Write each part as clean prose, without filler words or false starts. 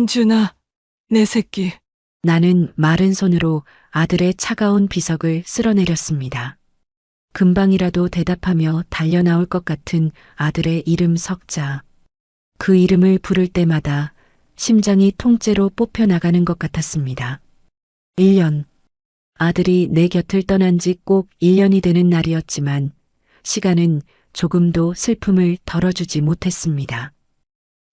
민준아, 내 새끼. 나는 마른 손으로 아들의 차가운 비석을 쓸어내렸습니다. 금방이라도 대답하며 달려나올 것 같은 아들의 이름 석자. 그 이름을 부를 때마다 심장이 통째로 뽑혀나가는 것 같았습니다. 1년. 아들이 내 곁을 떠난 지 꼭 1년이 되는 날이었지만 시간은 조금도 슬픔을 덜어주지 못했습니다.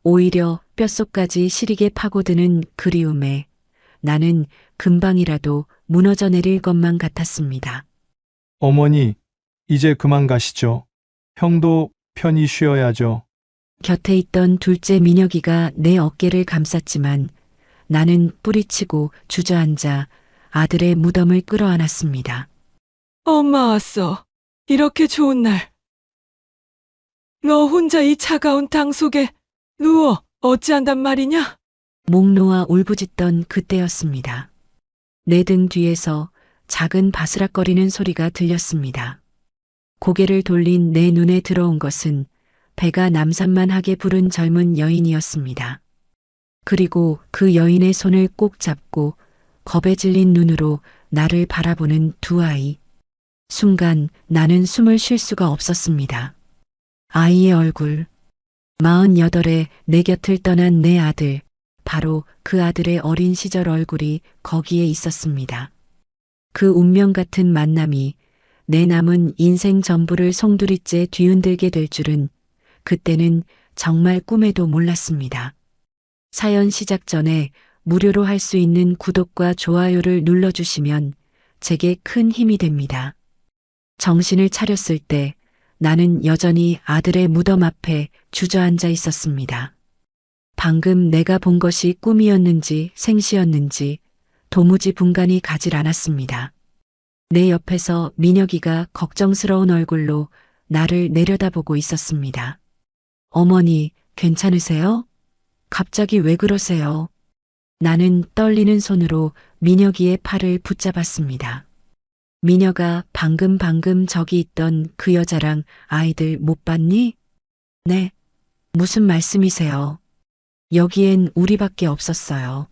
오히려 뼛속까지 시리게 파고드는 그리움에 나는 금방이라도 무너져 내릴 것만 같았습니다. 어머니, 이제 그만 가시죠. 형도 편히 쉬어야죠. 곁에 있던 둘째 민혁이가 내 어깨를 감쌌지만 나는 뿌리치고 주저앉아 아들의 무덤을 끌어안았습니다. 엄마 왔어. 이렇게 좋은 날. 너 혼자 이 차가운 땅 속에 누워 어찌한단 말이냐? 목 놓아 울부짖던 그때였습니다. 내 등 뒤에서 작은 바스락거리는 소리가 들렸습니다. 고개를 돌린 내 눈에 들어온 것은 배가 남산만하게 부른 젊은 여인이었습니다. 그리고 그 여인의 손을 꼭 잡고 겁에 질린 눈으로 나를 바라보는 두 아이. 순간 나는 숨을 쉴 수가 없었습니다. 아이의 얼굴. 48에 내 곁을 떠난 내 아들. 바로 그 아들의 어린 시절 얼굴이 거기에 있었습니다. 그 운명 같은 만남이 내 남은 인생 전부를 송두리째 뒤흔들게 될 줄은 그때는 정말 꿈에도 몰랐습니다. 사연 시작 전에 무료로 할 수 있는 구독과 좋아요를 눌러주시면 제게 큰 힘이 됩니다. 정신을 차렸을 때 나는 여전히 아들의 무덤 앞에 주저앉아 있었습니다. 방금 내가 본 것이 꿈이었는지 생시였는지 도무지 분간이 가질 않았습니다. 내 옆에서 민혁이가 걱정스러운 얼굴로 나를 내려다보고 있었습니다. 어머니, 괜찮으세요? 갑자기 왜 그러세요? 나는 떨리는 손으로 민혁이의 팔을 붙잡았습니다. 민혁아, 방금 저기 있던 그 여자랑 아이들 못 봤니? 네. 무슨 말씀이세요? 여기엔 우리밖에 없었어요.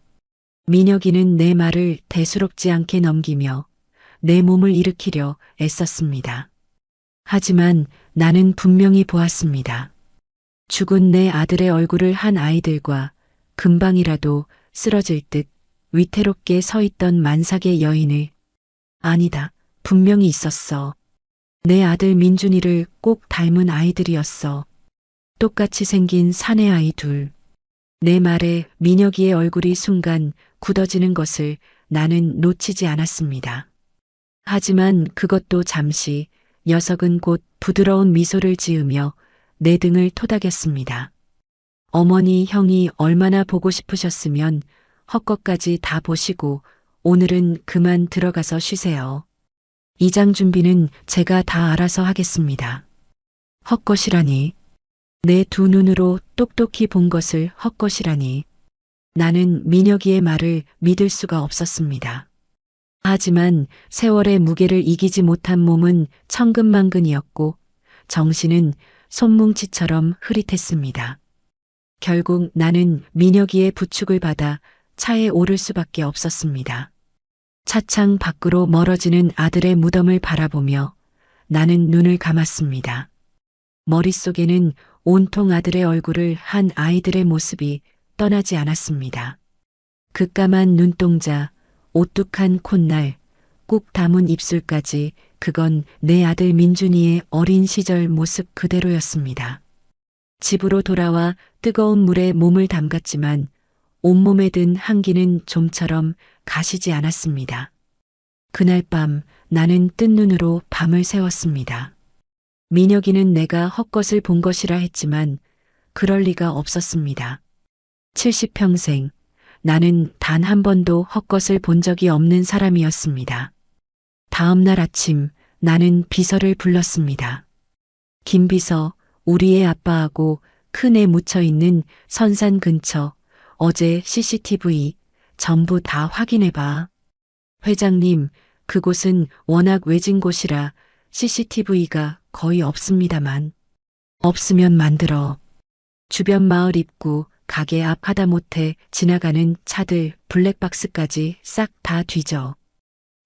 민혁이는 내 말을 대수롭지 않게 넘기며 내 몸을 일으키려 애썼습니다. 하지만 나는 분명히 보았습니다. 죽은 내 아들의 얼굴을 한 아이들과 금방이라도 쓰러질 듯 위태롭게 서 있던 만삭의 여인을. 아니다, 분명히 있었어. 내 아들 민준이를 꼭 닮은 아이들이었어. 똑같이 생긴 사내 아이 둘. 내 말에 민혁이의 얼굴이 순간 굳어지는 것을 나는 놓치지 않았습니다. 하지만 그것도 잠시, 녀석은 곧 부드러운 미소를 지으며 내 등을 토닥였습니다. 어머니, 형이 얼마나 보고 싶으셨으면 헛것까지 다 보시고 오늘은 그만 들어가서 쉬세요. 이장 준비는 제가 다 알아서 하겠습니다. 헛것이라니. 내 두 눈으로 똑똑히 본 것을 헛것이라니. 나는 민혁이의 말을 믿을 수가 없었습니다. 하지만 세월의 무게를 이기지 못한 몸은 천근만근이었고 정신은 손뭉치처럼 흐릿했습니다. 결국 나는 민혁이의 부축을 받아 차에 오를 수밖에 없었습니다. 차창 밖으로 멀어지는 아들의 무덤을 바라보며 나는 눈을 감았습니다. 머릿속에는 온통 아들의 얼굴을 한 아이들의 모습이 떠나지 않았습니다. 그 까만 눈동자, 오뚝한 콧날, 꾹 담은 입술까지 그건 내 아들 민준이의 어린 시절 모습 그대로였습니다. 집으로 돌아와 뜨거운 물에 몸을 담갔지만 온몸에 든 한기는 좀처럼 가시지 않았습니다. 그날 밤 나는 뜬 눈으로 밤을 새웠습니다. 민혁이는 내가 헛것을 본 것이라 했지만 그럴 리가 없었습니다. 70평생 나는 단 한 번도 헛것을 본 적이 없는 사람이었습니다. 다음 날 아침 나는 비서를 불렀습니다. 김 비서, 우리의 아빠하고 큰애 묻혀 있는 선산 근처 어제 CCTV 전부 다 확인해봐. 회장님, 그곳은 워낙 외진 곳이라 CCTV가 거의 없습니다만. 없으면 만들어. 주변 마을 입구, 가게 앞 하다못해 지나가는 차들, 블랙박스까지 싹 다 뒤져.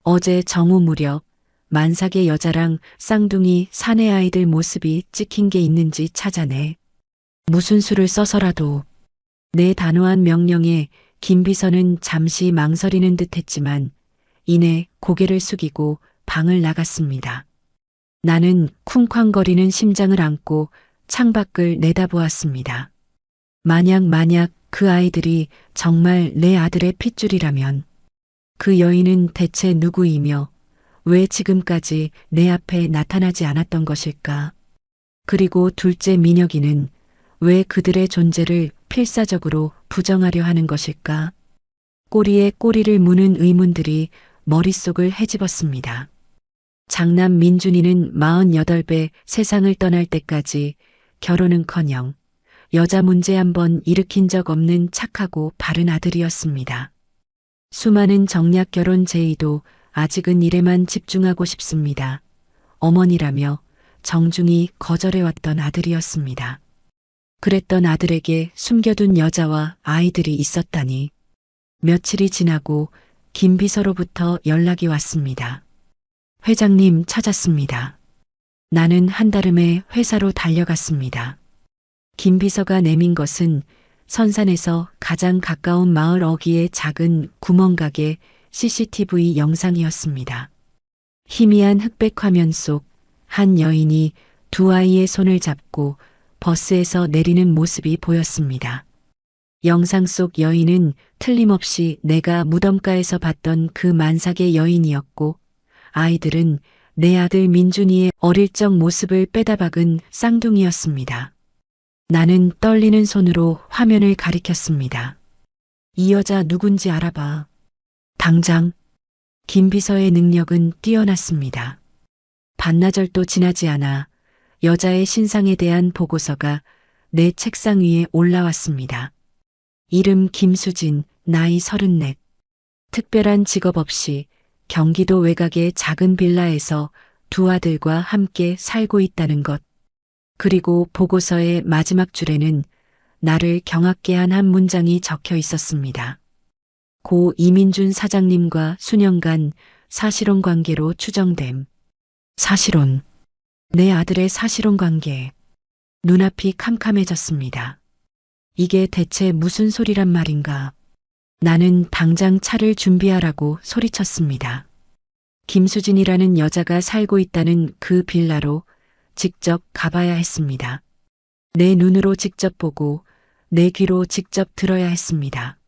어제 정오 무렵 만삭의 여자랑 쌍둥이 사내 아이들 모습이 찍힌 게 있는지 찾아내. 무슨 수를 써서라도. 내 단호한 명령에 김 비서는 잠시 망설이는 듯 했지만 이내 고개를 숙이고 방을 나갔습니다. 나는 쿵쾅거리는 심장을 안고 창밖을 내다보았습니다. 만약 그 아이들이 정말 내 아들의 핏줄이라면 그 여인은 대체 누구이며 왜 지금까지 내 앞에 나타나지 않았던 것일까? 그리고 둘째 민혁이는 왜 그들의 존재를 필사적으로 부정하려 하는 것일까? 꼬리에 꼬리를 무는 의문들이 머릿속을 헤집었습니다. 장남 민준이는 48배 세상을 떠날 때까지 결혼은커녕 여자 문제 한번 일으킨 적 없는 착하고 바른 아들이었습니다. 수많은 정략 결혼 제의도 아직은 일에만 집중하고 싶습니다. 어머니라며 정중히 거절해왔던 아들이었습니다. 그랬던 아들에게 숨겨둔 여자와 아이들이 있었다니. 며칠이 지나고 김 비서로부터 연락이 왔습니다. 회장님 찾았습니다. 나는 한달음에 회사로 달려갔습니다. 김 비서가 내민 것은 선산에서 가장 가까운 마을 어귀의 작은 구멍가게 CCTV 영상이었습니다. 희미한 흑백 화면 속 한 여인이 두 아이의 손을 잡고 버스에서 내리는 모습이 보였습니다. 영상 속 여인은 틀림없이 내가 무덤가에서 봤던 그 만삭의 여인이었고 아이들은 내 아들 민준이의 어릴 적 모습을 빼다 박은 쌍둥이였습니다. 나는 떨리는 손으로 화면을 가리켰습니다. 이 여자 누군지 알아봐. 당장. 김 비서의 능력은 뛰어났습니다. 반나절도 지나지 않아 여자의 신상에 대한 보고서가 내 책상 위에 올라왔습니다. 이름 김수진, 나이 34. 특별한 직업 없이 경기도 외곽의 작은 빌라에서 두 아들과 함께 살고 있다는 것. 그리고 보고서의 마지막 줄에는 나를 경악게 한 한 문장이 적혀 있었습니다. 고 이민준 사장님과 수년간 사실혼 관계로 추정됨. 사실혼. 내 아들의 사실혼 관계. 눈앞이 캄캄해졌습니다. 이게 대체 무슨 소리란 말인가? 나는 당장 차를 준비하라고 소리쳤습니다. 김수진이라는 여자가 살고 있다는 그 빌라로 직접 가봐야 했습니다. 내 눈으로 직접 보고 내 귀로 직접 들어야 했습니다.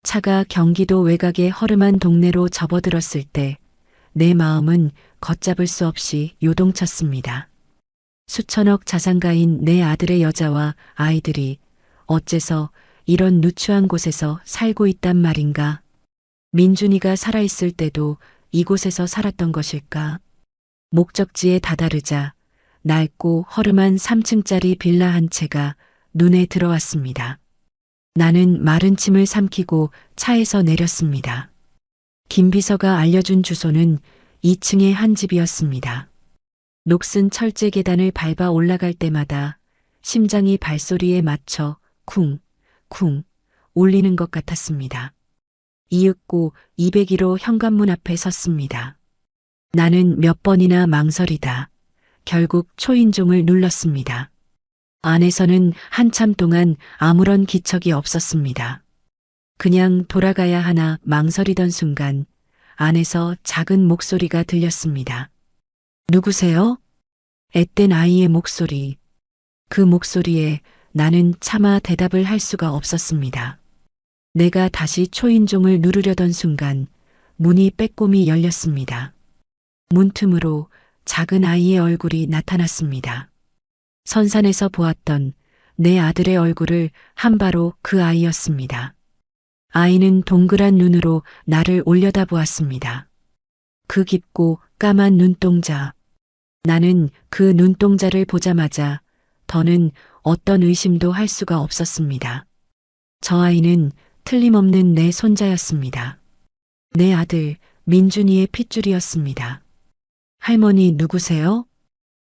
차가 경기도 외곽의 허름한 동네로 접어들었을 때 내 마음은 걷잡을 수 없이 요동쳤습니다. 수천억 자산가인 내 아들의 여자와 아이들이 어째서 이런 누추한 곳에서 살고 있단 말인가? 민준이가 살아있을 때도 이곳에서 살았던 것일까? 목적지에 다다르자 낡고 허름한 3층짜리 빌라 한 채가 눈에 들어왔습니다. 나는 마른 침을 삼키고 차에서 내렸습니다. 김 비서가 알려준 주소는 2층의 한 집이었습니다. 녹슨 철제 계단을 밟아 올라갈 때마다 심장이 발소리에 맞춰 쿵, 쿵 울리는 것 같았습니다. 이윽고 201호 현관문 앞에 섰습니다. 나는 몇 번이나 망설이다. 결국 초인종을 눌렀습니다. 안에서는 한참 동안 아무런 기척이 없었습니다. 그냥 돌아가야 하나 망설이던 순간 안에서 작은 목소리가 들렸습니다. 누구세요? 앳된 아이의 목소리. 그 목소리에 나는 차마 대답을 할 수가 없었습니다. 내가 다시 초인종을 누르려던 순간 문이 빼꼼히 열렸습니다. 문틈으로 작은 아이의 얼굴이 나타났습니다. 선산에서 보았던 내 아들의 얼굴을 한 바로 그 아이였습니다. 아이는 동그란 눈으로 나를 올려다보았습니다. 그 깊고 까만 눈동자. 나는 그 눈동자를 보자마자 더는 어떤 의심도 할 수가 없었습니다. 저 아이는 틀림없는 내 손자였습니다. 내 아들 민준이의 핏줄이었습니다. 할머니 누구세요?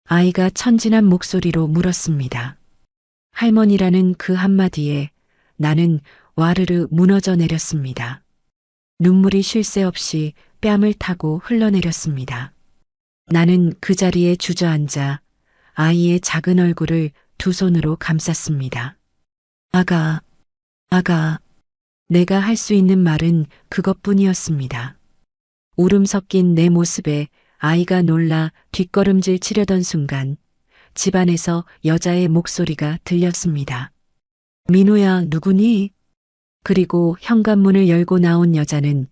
아이가 천진한 목소리로 물었습니다. 할머니라는 그 한마디에 나는 와르르 무너져 내렸습니다. 눈물이 쉴 새 없이 뺨을 타고 흘러내렸습니다. 나는 그 자리에 주저앉아 아이의 작은 얼굴을 두 손으로 감쌌습니다. 아가, 아가. 내가 할 수 있는 말은 그것뿐이었습니다. 울음 섞인 내 모습에 아이가 놀라 뒷걸음질 치려던 순간 집안에서 여자의 목소리가 들렸습니다. 민호야, 누구니? 그리고 현관문을 열고 나온 여자는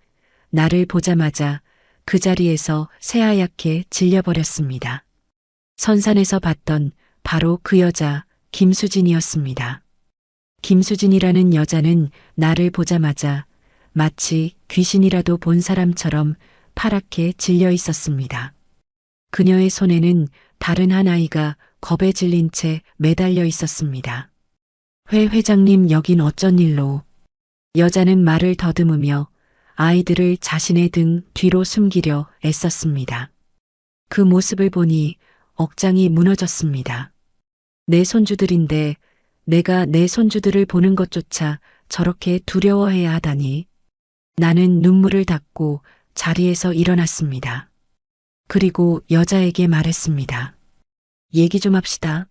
나를 보자마자 그 자리에서 새하얗게 질려버렸습니다. 선산에서 봤던 바로 그 여자 김수진이었습니다. 김수진이라는 여자는 나를 보자마자 마치 귀신이라도 본 사람처럼 파랗게 질려 있었습니다. 그녀의 손에는 다른 한 아이가 겁에 질린 채 매달려 있었습니다. 회장님, 여긴 어쩐 일로? 여자는 말을 더듬으며 아이들을 자신의 등 뒤로 숨기려 애썼습니다. 그 모습을 보니 억장이 무너졌습니다. 내 손주들인데 내가 내 손주들을 보는 것조차 저렇게 두려워해야 하다니. 나는 눈물을 닦고 자리에서 일어났습니다. 그리고 여자에게 말했습니다. 얘기 좀 합시다.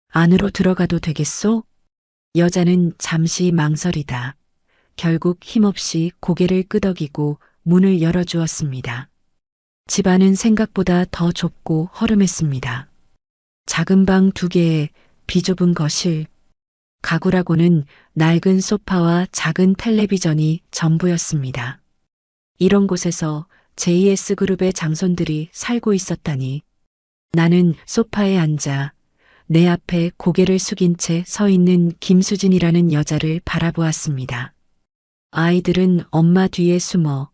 안으로 들어가도 되겠소? 여자는 잠시 망설이다. 결국 힘없이 고개를 끄덕이고 문을 열어주었습니다. 집안은 생각보다 더 좁고 허름했습니다. 작은 방 2개에 비좁은 거실, 가구라고는 낡은 소파와 작은 텔레비전이 전부였습니다. 이런 곳에서 JS그룹의 장손들이 살고 있었다니. 나는 소파에 앉아 내 앞에 고개를 숙인 채 서 있는 김수진이라는 여자를 바라보았습니다. 아이들은 엄마 뒤에 숨어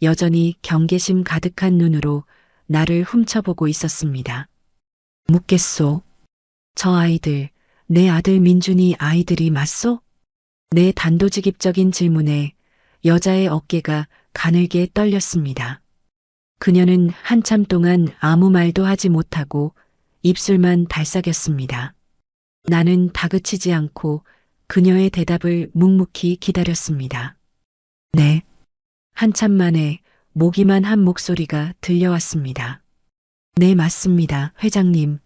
여전히 경계심 가득한 눈으로 나를 훔쳐보고 있었습니다. 묻겠소. 저 아이들, 내 아들 민준이 아이들이 맞소? 내 단도직입적인 질문에 여자의 어깨가 가늘게 떨렸습니다. 그녀는 한참 동안 아무 말도 하지 못하고 입술만 달싹였습니다. 나는 다그치지 않고 그녀의 대답을 묵묵히 기다렸습니다. 네. 한참 만에 모기만 한 목소리가 들려왔습니다. 네, 맞습니다, 회장님.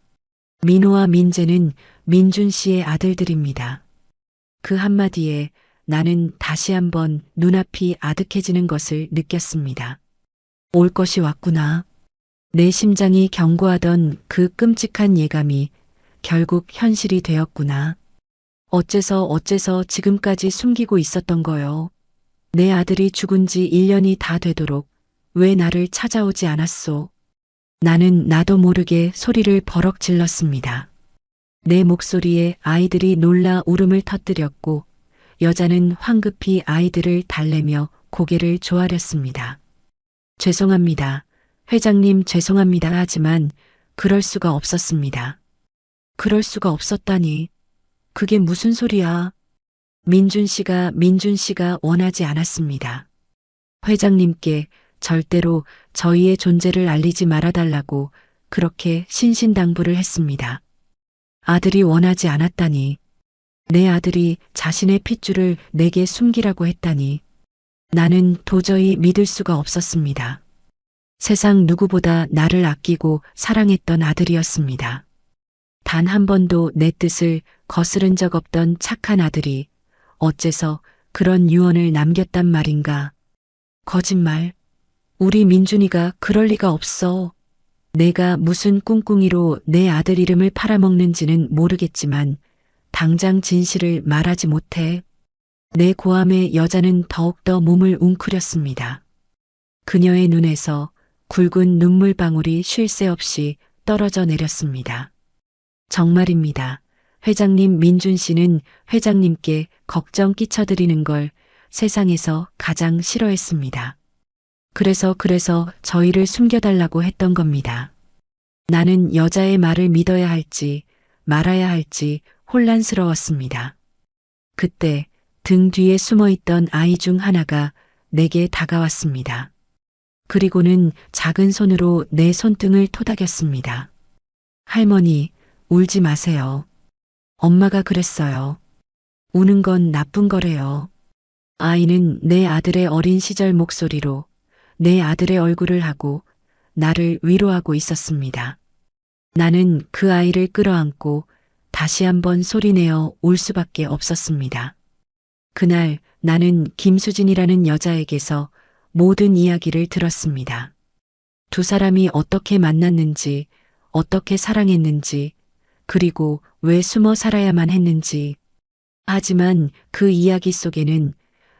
민호와 민재는 민준 씨의 아들들입니다. 그 한마디에 나는 다시 한번 눈앞이 아득해지는 것을 느꼈습니다. 올 것이 왔구나. 내 심장이 경고하던 그 끔찍한 예감이 결국 현실이 되었구나. 어째서 지금까지 숨기고 있었던 거요. 내 아들이 죽은 지 1년이 다 되도록 왜 나를 찾아오지 않았소? 나는 나도 모르게 소리를 버럭 질렀습니다. 내 목소리에 아이들이 놀라 울음을 터뜨렸고 여자는 황급히 아이들을 달래며 고개를 조아렸습니다. 죄송합니다. 회장님, 죄송합니다. 하지만 그럴 수가 없었습니다. 그럴 수가 없었다니. 그게 무슨 소리야? 민준 씨가 원하지 않았습니다. 회장님께 절대로 저희의 존재를 알리지 말아달라고 그렇게 신신당부를 했습니다. 아들이 원하지 않았다니. 내 아들이 자신의 핏줄을 내게 숨기라고 했다니. 나는 도저히 믿을 수가 없었습니다. 세상 누구보다 나를 아끼고 사랑했던 아들이었습니다. 단 한 번도 내 뜻을 거스른 적 없던 착한 아들이 어째서 그런 유언을 남겼단 말인가. 거짓말. 우리 민준이가 그럴 리가 없어. 내가 무슨 꿍꿍이로 내 아들 이름을 팔아먹는지는 모르겠지만 당장 진실을 말하지 못해. 내 고함에 여자는 더욱더 몸을 웅크렸습니다. 그녀의 눈에서 굵은 눈물방울이 쉴 새 없이 떨어져 내렸습니다. 정말입니다. 회장님, 민준 씨는 회장님께 걱정 끼쳐드리는 걸 세상에서 가장 싫어했습니다. 그래서 저희를 숨겨달라고 했던 겁니다. 나는 여자의 말을 믿어야 할지 말아야 할지 혼란스러웠습니다. 그때 등 뒤에 숨어있던 아이 중 하나가 내게 다가왔습니다. 그리고는 작은 손으로 내 손등을 토닥였습니다. 할머니, 울지 마세요. 엄마가 그랬어요. 우는 건 나쁜 거래요. 아이는 내 아들의 어린 시절 목소리로 내 아들의 얼굴을 하고 나를 위로하고 있었습니다. 나는 그 아이를 끌어안고 다시 한번 소리내어 울 수밖에 없었습니다. 그날 나는 김수진이라는 여자에게서 모든 이야기를 들었습니다. 두 사람이 어떻게 만났는지, 어떻게 사랑했는지, 그리고 왜 숨어 살아야만 했는지. 하지만 그 이야기 속에는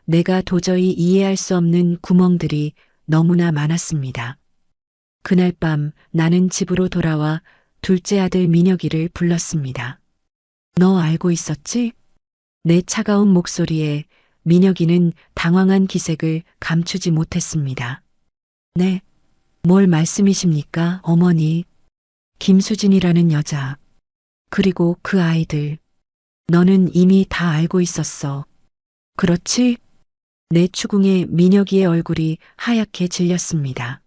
내가 도저히 이해할 수 없는 구멍들이 너무나 많았습니다. 그날 밤 나는 집으로 돌아와 둘째 아들 민혁이를 불렀습니다. 너 알고 있었지? 내 차가운 목소리에 민혁이는 당황한 기색을 감추지 못했습니다. 네, 뭘 말씀이십니까, 어머니? 김수진이라는 여자, 그리고 그 아이들. 너는 이미 다 알고 있었어. 그렇지? 내 추궁에 민혁이의 얼굴이 하얗게 질렸습니다.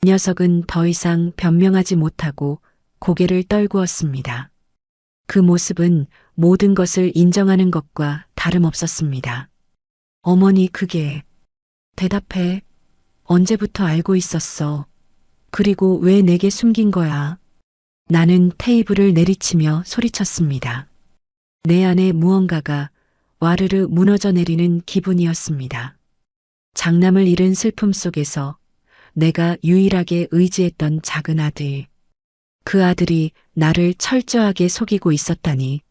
녀석은 더 이상 변명하지 못하고 고개를 떨구었습니다. 그 모습은 모든 것을 인정하는 것과 다름없었습니다. 어머니, 그게... 대답해. 언제부터 알고 있었어? 그리고 왜 내게 숨긴 거야? 나는 테이블을 내리치며 소리쳤습니다. 내 안에 무언가가 와르르 무너져 내리는 기분이었습니다. 장남을 잃은 슬픔 속에서 내가 유일하게 의지했던 작은 아들. 그 아들이 나를 철저하게 속이고 있었다니.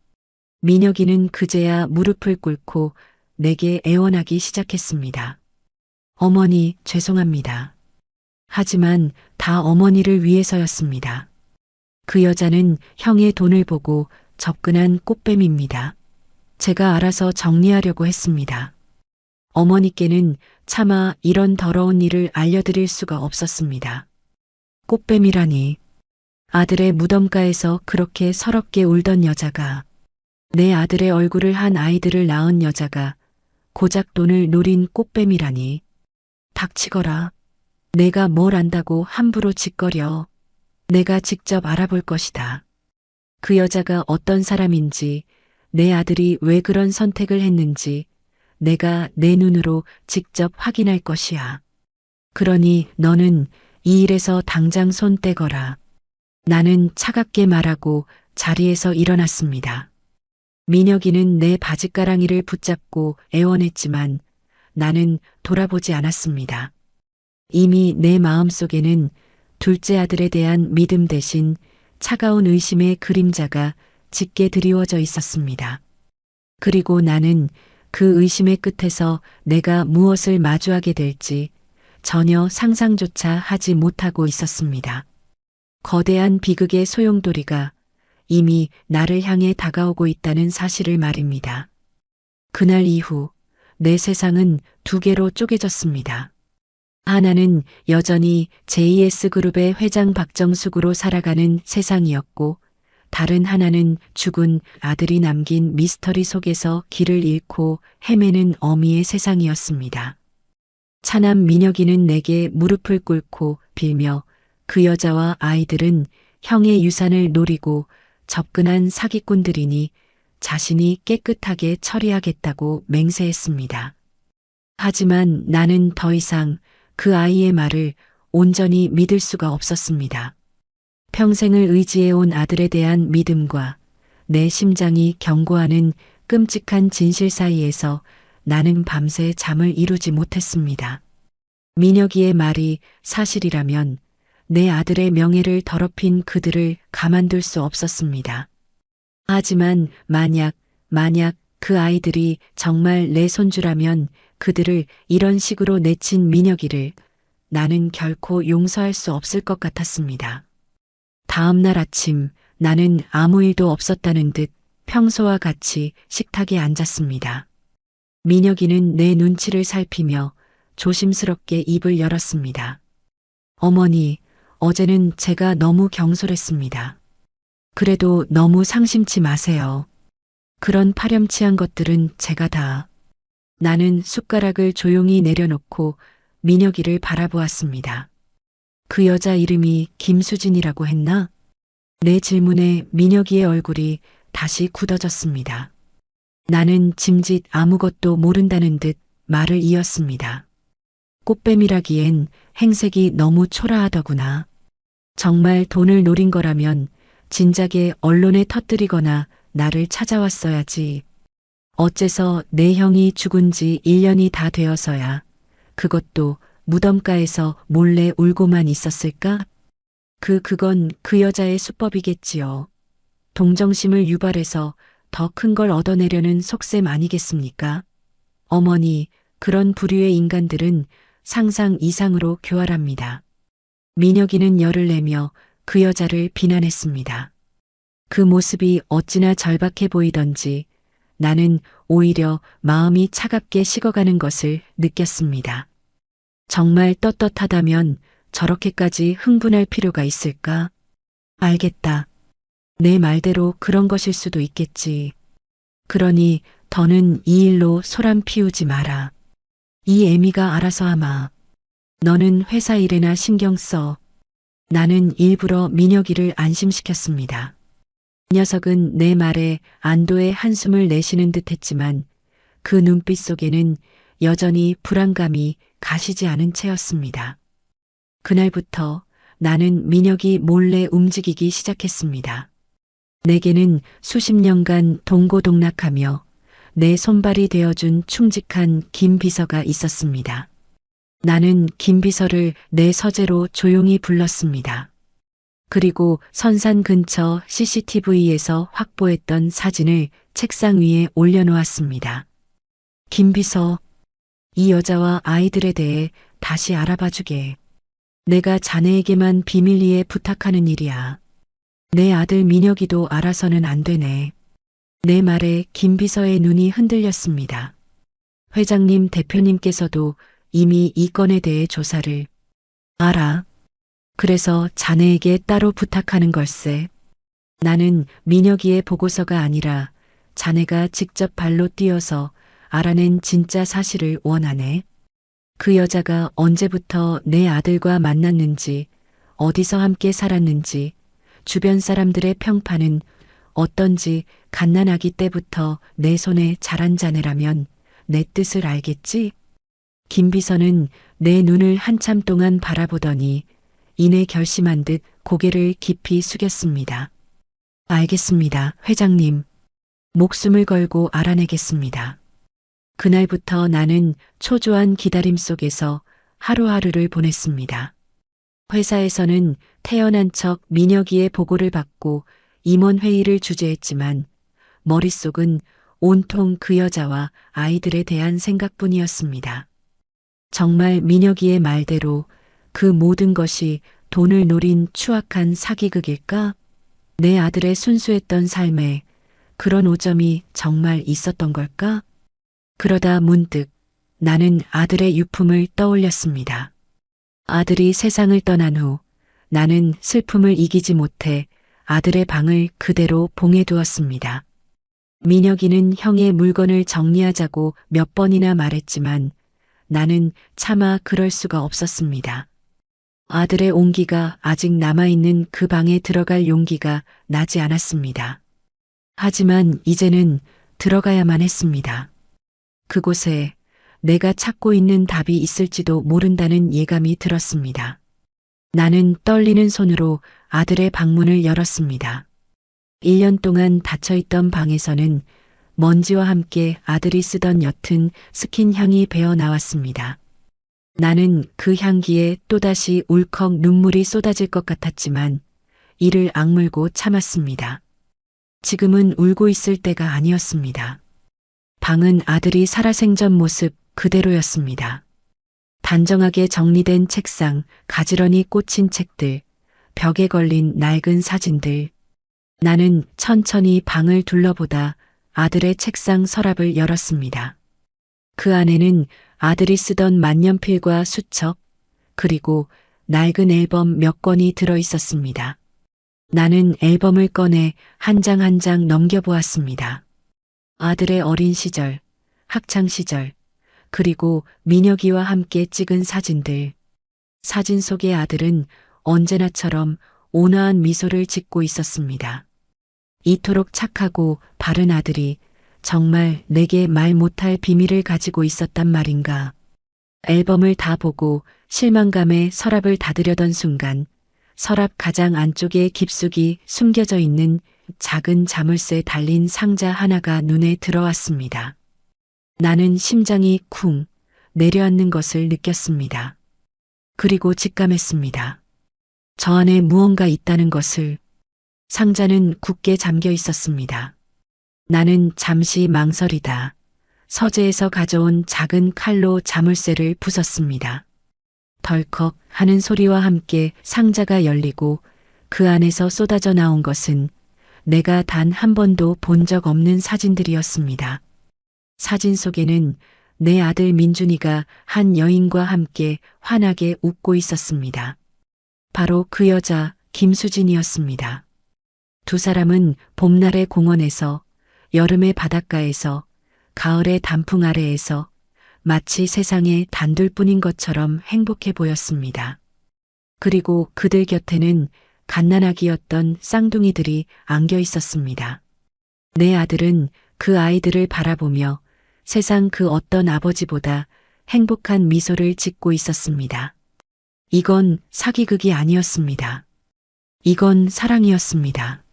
민혁이는 그제야 무릎을 꿇고 내게 애원하기 시작했습니다. 어머니, 죄송합니다. 하지만 다 어머니를 위해서였습니다. 그 여자는 형의 돈을 보고 접근한 꽃뱀입니다. 제가 알아서 정리하려고 했습니다. 어머니께는 차마 이런 더러운 일을 알려드릴 수가 없었습니다. 꽃뱀이라니. 아들의 무덤가에서 그렇게 서럽게 울던 여자가, 내 아들의 얼굴을 한 아이들을 낳은 여자가 고작 돈을 노린 꽃뱀이라니. 닥치거라. 내가 뭘 안다고 함부로 짓거려. 내가 직접 알아볼 것이다. 그 여자가 어떤 사람인지, 내 아들이 왜 그런 선택을 했는지 내가 내 눈으로 직접 확인할 것이야. 그러니 너는 이 일에서 당장 손 떼거라. 나는 차갑게 말하고 자리에서 일어났습니다. 민혁이는 내 바짓가랑이를 붙잡고 애원했지만 나는 돌아보지 않았습니다. 이미 내 마음속에는 둘째 아들에 대한 믿음 대신 차가운 의심의 그림자가 짙게 드리워져 있었습니다. 그리고 나는 그 의심의 끝에서 내가 무엇을 마주하게 될지 전혀 상상조차 하지 못하고 있었습니다. 거대한 비극의 소용돌이가 이미 나를 향해 다가오고 있다는 사실을 말입니다. 그날 이후 내 세상은 두 개로 쪼개졌습니다. 하나는 여전히 JS그룹의 회장 박정숙으로 살아가는 세상이었고, 다른 하나는 죽은 아들이 남긴 미스터리 속에서 길을 잃고 헤매는 어미의 세상이었습니다. 차남 민혁이는 내게 무릎을 꿇고 빌며 그 여자와 아이들은 형의 유산을 노리고 접근한 사기꾼들이니 자신이 깨끗하게 처리하겠다고 맹세했습니다. 하지만 나는 더 이상 그 아이의 말을 온전히 믿을 수가 없었습니다. 평생을 의지해온 아들에 대한 믿음과 내 심장이 경고하는 끔찍한 진실 사이에서 나는 밤새 잠을 이루지 못했습니다. 민혁이의 말이 사실이라면 내 아들의 명예를 더럽힌 그들을 가만둘 수 없었습니다. 하지만 만약 그 아이들이 정말 내 손주라면 그들을 이런 식으로 내친 민혁이를 나는 결코 용서할 수 없을 것 같았습니다. 다음 날 아침 나는 아무 일도 없었다는 듯 평소와 같이 식탁에 앉았습니다. 민혁이는 내 눈치를 살피며 조심스럽게 입을 열었습니다. 어머니, 어제는 제가 너무 경솔했습니다. 그래도 너무 상심치 마세요. 그런 파렴치한 것들은 제가 다. 나는 숟가락을 조용히 내려놓고 민혁이를 바라보았습니다. 그 여자 이름이 김수진이라고 했나? 내 질문에 민혁이의 얼굴이 다시 굳어졌습니다. 나는 짐짓 아무것도 모른다는 듯 말을 이었습니다. 꽃뱀이라기엔 행색이 너무 초라하더구나. 정말 돈을 노린 거라면 진작에 언론에 터뜨리거나 나를 찾아왔어야지. 어째서 내 형이 죽은 지 1년이 다 되어서야 그것도 무덤가에서 몰래 울고만 있었을까? 그건 그 여자의 수법이겠지요. 동정심을 유발해서 더 큰 걸 얻어내려는 속셈 아니겠습니까? 어머니, 그런 부류의 인간들은 상상 이상으로 교활합니다. 민혁이는 열을 내며 그 여자를 비난했습니다. 그 모습이 어찌나 절박해 보이던지 나는 오히려 마음이 차갑게 식어가는 것을 느꼈습니다. 정말 떳떳하다면 저렇게까지 흥분할 필요가 있을까? 알겠다. 내 말대로 그런 것일 수도 있겠지. 그러니 더는 이 일로 소란 피우지 마라. 이 애미가 알아서 하마. 너는 회사 일에나 신경 써. 나는 일부러 민혁이를 안심시켰습니다. 녀석은 내 말에 안도의 한숨을 내쉬는 듯 했지만 그 눈빛 속에는 여전히 불안감이 가시지 않은 채였습니다. 그날부터 나는 민혁이 몰래 움직이기 시작했습니다. 내게는 수십 년간 동고동락하며 내 손발이 되어준 충직한 김 비서가 있었습니다. 나는 김 비서를 내 서재로 조용히 불렀습니다. 그리고 선산 근처 CCTV에서 확보했던 사진을 책상 위에 올려놓았습니다. 김 비서, 이 여자와 아이들에 대해 다시 알아봐주게. 내가 자네에게만 비밀리에 부탁하는 일이야. 내 아들 민혁이도 알아서는 안 되네. 내 말에 김 비서의 눈이 흔들렸습니다. 회장님 대표님께서도 이미 이 건에 대해 조사를 알아. 그래서 자네에게 따로 부탁하는 걸세. 나는 민혁이의 보고서가 아니라 자네가 직접 발로 뛰어서 알아낸 진짜 사실을 원하네. 그 여자가 언제부터 내 아들과 만났는지, 어디서 함께 살았는지, 주변 사람들의 평판은 어떤지 갓난아기 때부터 내 손에 자란 자네라면 내 뜻을 알겠지? 김 비서는 내 눈을 한참 동안 바라보더니 이내 결심한 듯 고개를 깊이 숙였습니다. 알겠습니다, 회장님. 목숨을 걸고 알아내겠습니다. 그날부터 나는 초조한 기다림 속에서 하루하루를 보냈습니다. 회사에서는 태어난 척 민혁이의 보고를 받고 임원회의를 주재했지만 머릿속은 온통 그 여자와 아이들에 대한 생각뿐이었습니다. 정말 민혁이의 말대로 그 모든 것이 돈을 노린 추악한 사기극일까? 내 아들의 순수했던 삶에 그런 오점이 정말 있었던 걸까? 그러다 문득 나는 아들의 유품을 떠올렸습니다. 아들이 세상을 떠난 후 나는 슬픔을 이기지 못해 아들의 방을 그대로 봉해두었습니다. 민혁이는 형의 물건을 정리하자고 몇 번이나 말했지만 나는 차마 그럴 수가 없었습니다. 아들의 온기가 아직 남아있는 그 방에 들어갈 용기가 나지 않았습니다. 하지만 이제는 들어가야만 했습니다. 그곳에 내가 찾고 있는 답이 있을지도 모른다는 예감이 들었습니다. 나는 떨리는 손으로 아들의 방문을 열었습니다. 1년 동안 닫혀있던 방에서는 먼지와 함께 아들이 쓰던 옅은 스킨 향이 배어 나왔습니다. 나는 그 향기에 또다시 울컥 눈물이 쏟아질 것 같았지만 이를 악물고 참았습니다. 지금은 울고 있을 때가 아니었습니다. 방은 아들이 살아생전 모습 그대로였습니다. 단정하게 정리된 책상, 가지런히 꽂힌 책들, 벽에 걸린 낡은 사진들. 나는 천천히 방을 둘러보다 아들의 책상 서랍을 열었습니다. 그 안에는 아들이 쓰던 만년필과 수첩, 그리고 낡은 앨범 몇 권이 들어 있었습니다. 나는 앨범을 꺼내 한 장 한 장 넘겨보았습니다. 아들의 어린 시절, 학창 시절, 그리고 민혁이와 함께 찍은 사진들. 사진 속의 아들은 언제나처럼 온화한 미소를 짓고 있었습니다. 이토록 착하고 바른 아들이 정말 내게 말 못할 비밀을 가지고 있었단 말인가. 앨범을 다 보고 실망감에 서랍을 닫으려던 순간 서랍 가장 안쪽에 깊숙이 숨겨져 있는 작은 자물쇠 달린 상자 하나가 눈에 들어왔습니다. 나는 심장이 쿵 내려앉는 것을 느꼈습니다. 그리고 직감했습니다. 저 안에 무언가 있다는 것을. 상자는 굳게 잠겨 있었습니다. 나는 잠시 망설이다 서재에서 가져온 작은 칼로 자물쇠를 부쉈습니다. 덜컥 하는 소리와 함께 상자가 열리고 그 안에서 쏟아져 나온 것은 내가 단 한 번도 본 적 없는 사진들이었습니다. 사진 속에는 내 아들 민준이가 한 여인과 함께 환하게 웃고 있었습니다. 바로 그 여자 김수진이었습니다. 두 사람은 봄날의 공원에서, 여름의 바닷가에서, 가을의 단풍 아래에서 마치 세상에 단둘뿐인 것처럼 행복해 보였습니다. 그리고 그들 곁에는 갓난아기였던 쌍둥이들이 안겨 있었습니다. 내 아들은 그 아이들을 바라보며 세상 그 어떤 아버지보다 행복한 미소를 짓고 있었습니다. 이건 사기극이 아니었습니다. 이건 사랑이었습니다.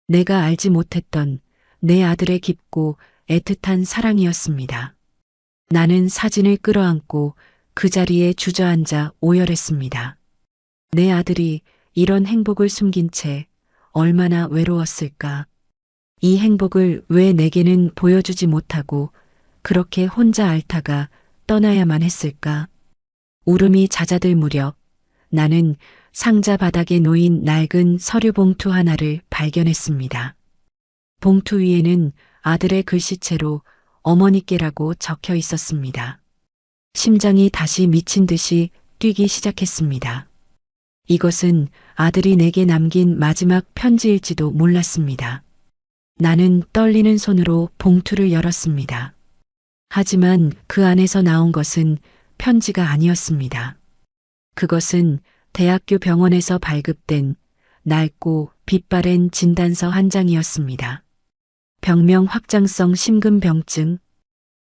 내가 알지 못했던 내 아들의 깊고 애틋한 사랑이었습니다. 나는 사진을 끌어안고 그 자리에 주저앉아 오열했습니다. 내 아들이 이런 행복을 숨긴 채 얼마나 외로웠을까. 이 행복을 왜 내게는 보여주지 못하고 그렇게 혼자 앓다가 떠나야만 했을까. 울음이 잦아들 무렵 나는 상자 바닥에 놓인 낡은 서류 봉투 하나를 발견했습니다. 봉투 위에는 아들의 글씨체로 어머니께라고 적혀 있었습니다. 심장이 다시 미친 듯이 뛰기 시작했습니다. 이것은 아들이 내게 남긴 마지막 편지일지도 몰랐습니다. 나는 떨리는 손으로 봉투를 열었습니다. 하지만 그 안에서 나온 것은 편지가 아니었습니다. 그것은 대학교 병원에서 발급된 낡고 빛바랜 진단서 한 장이었습니다. 병명 확장성 심근병증,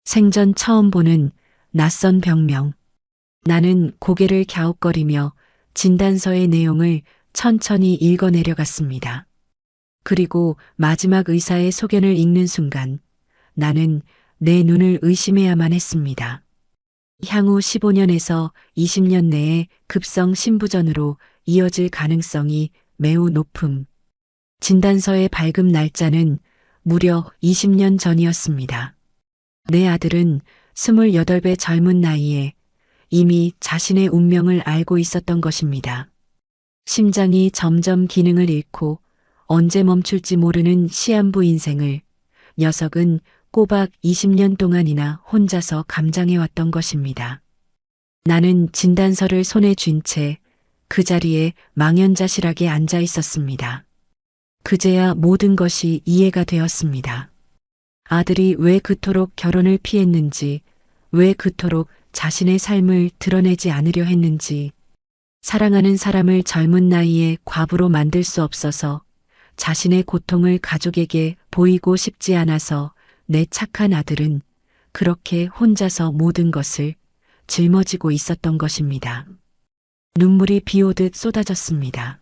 생전 처음 보는 낯선 병명. 나는 고개를 갸웃거리며 진단서의 내용을 천천히 읽어내려갔습니다. 그리고 마지막 의사의 소견을 읽는 순간 나는 내 눈을 의심해야만 했습니다. 향후 15년에서 20년 내에 급성 심부전으로 이어질 가능성이 매우 높음. 진단서의 발급 날짜는 무려 20년 전이었습니다. 내 아들은 28배 젊은 나이에 이미 자신의 운명을 알고 있었던 것입니다. 심장이 점점 기능을 잃고 언제 멈출지 모르는 시한부 인생을 녀석은 꼬박 20년 동안이나 혼자서 감당해왔던 것입니다. 나는 진단서를 손에 쥔 채 그 자리에 망연자실하게 앉아 있었습니다. 그제야 모든 것이 이해가 되었습니다. 아들이 왜 그토록 결혼을 피했는지, 왜 그토록 자신의 삶을 드러내지 않으려 했는지, 사랑하는 사람을 젊은 나이에 과부로 만들 수 없어서 자신의 고통을 가족에게 보이고 싶지 않아서 내 착한 아들은 그렇게 혼자서 모든 것을 짊어지고 있었던 것입니다. 눈물이 비오듯 쏟아졌습니다.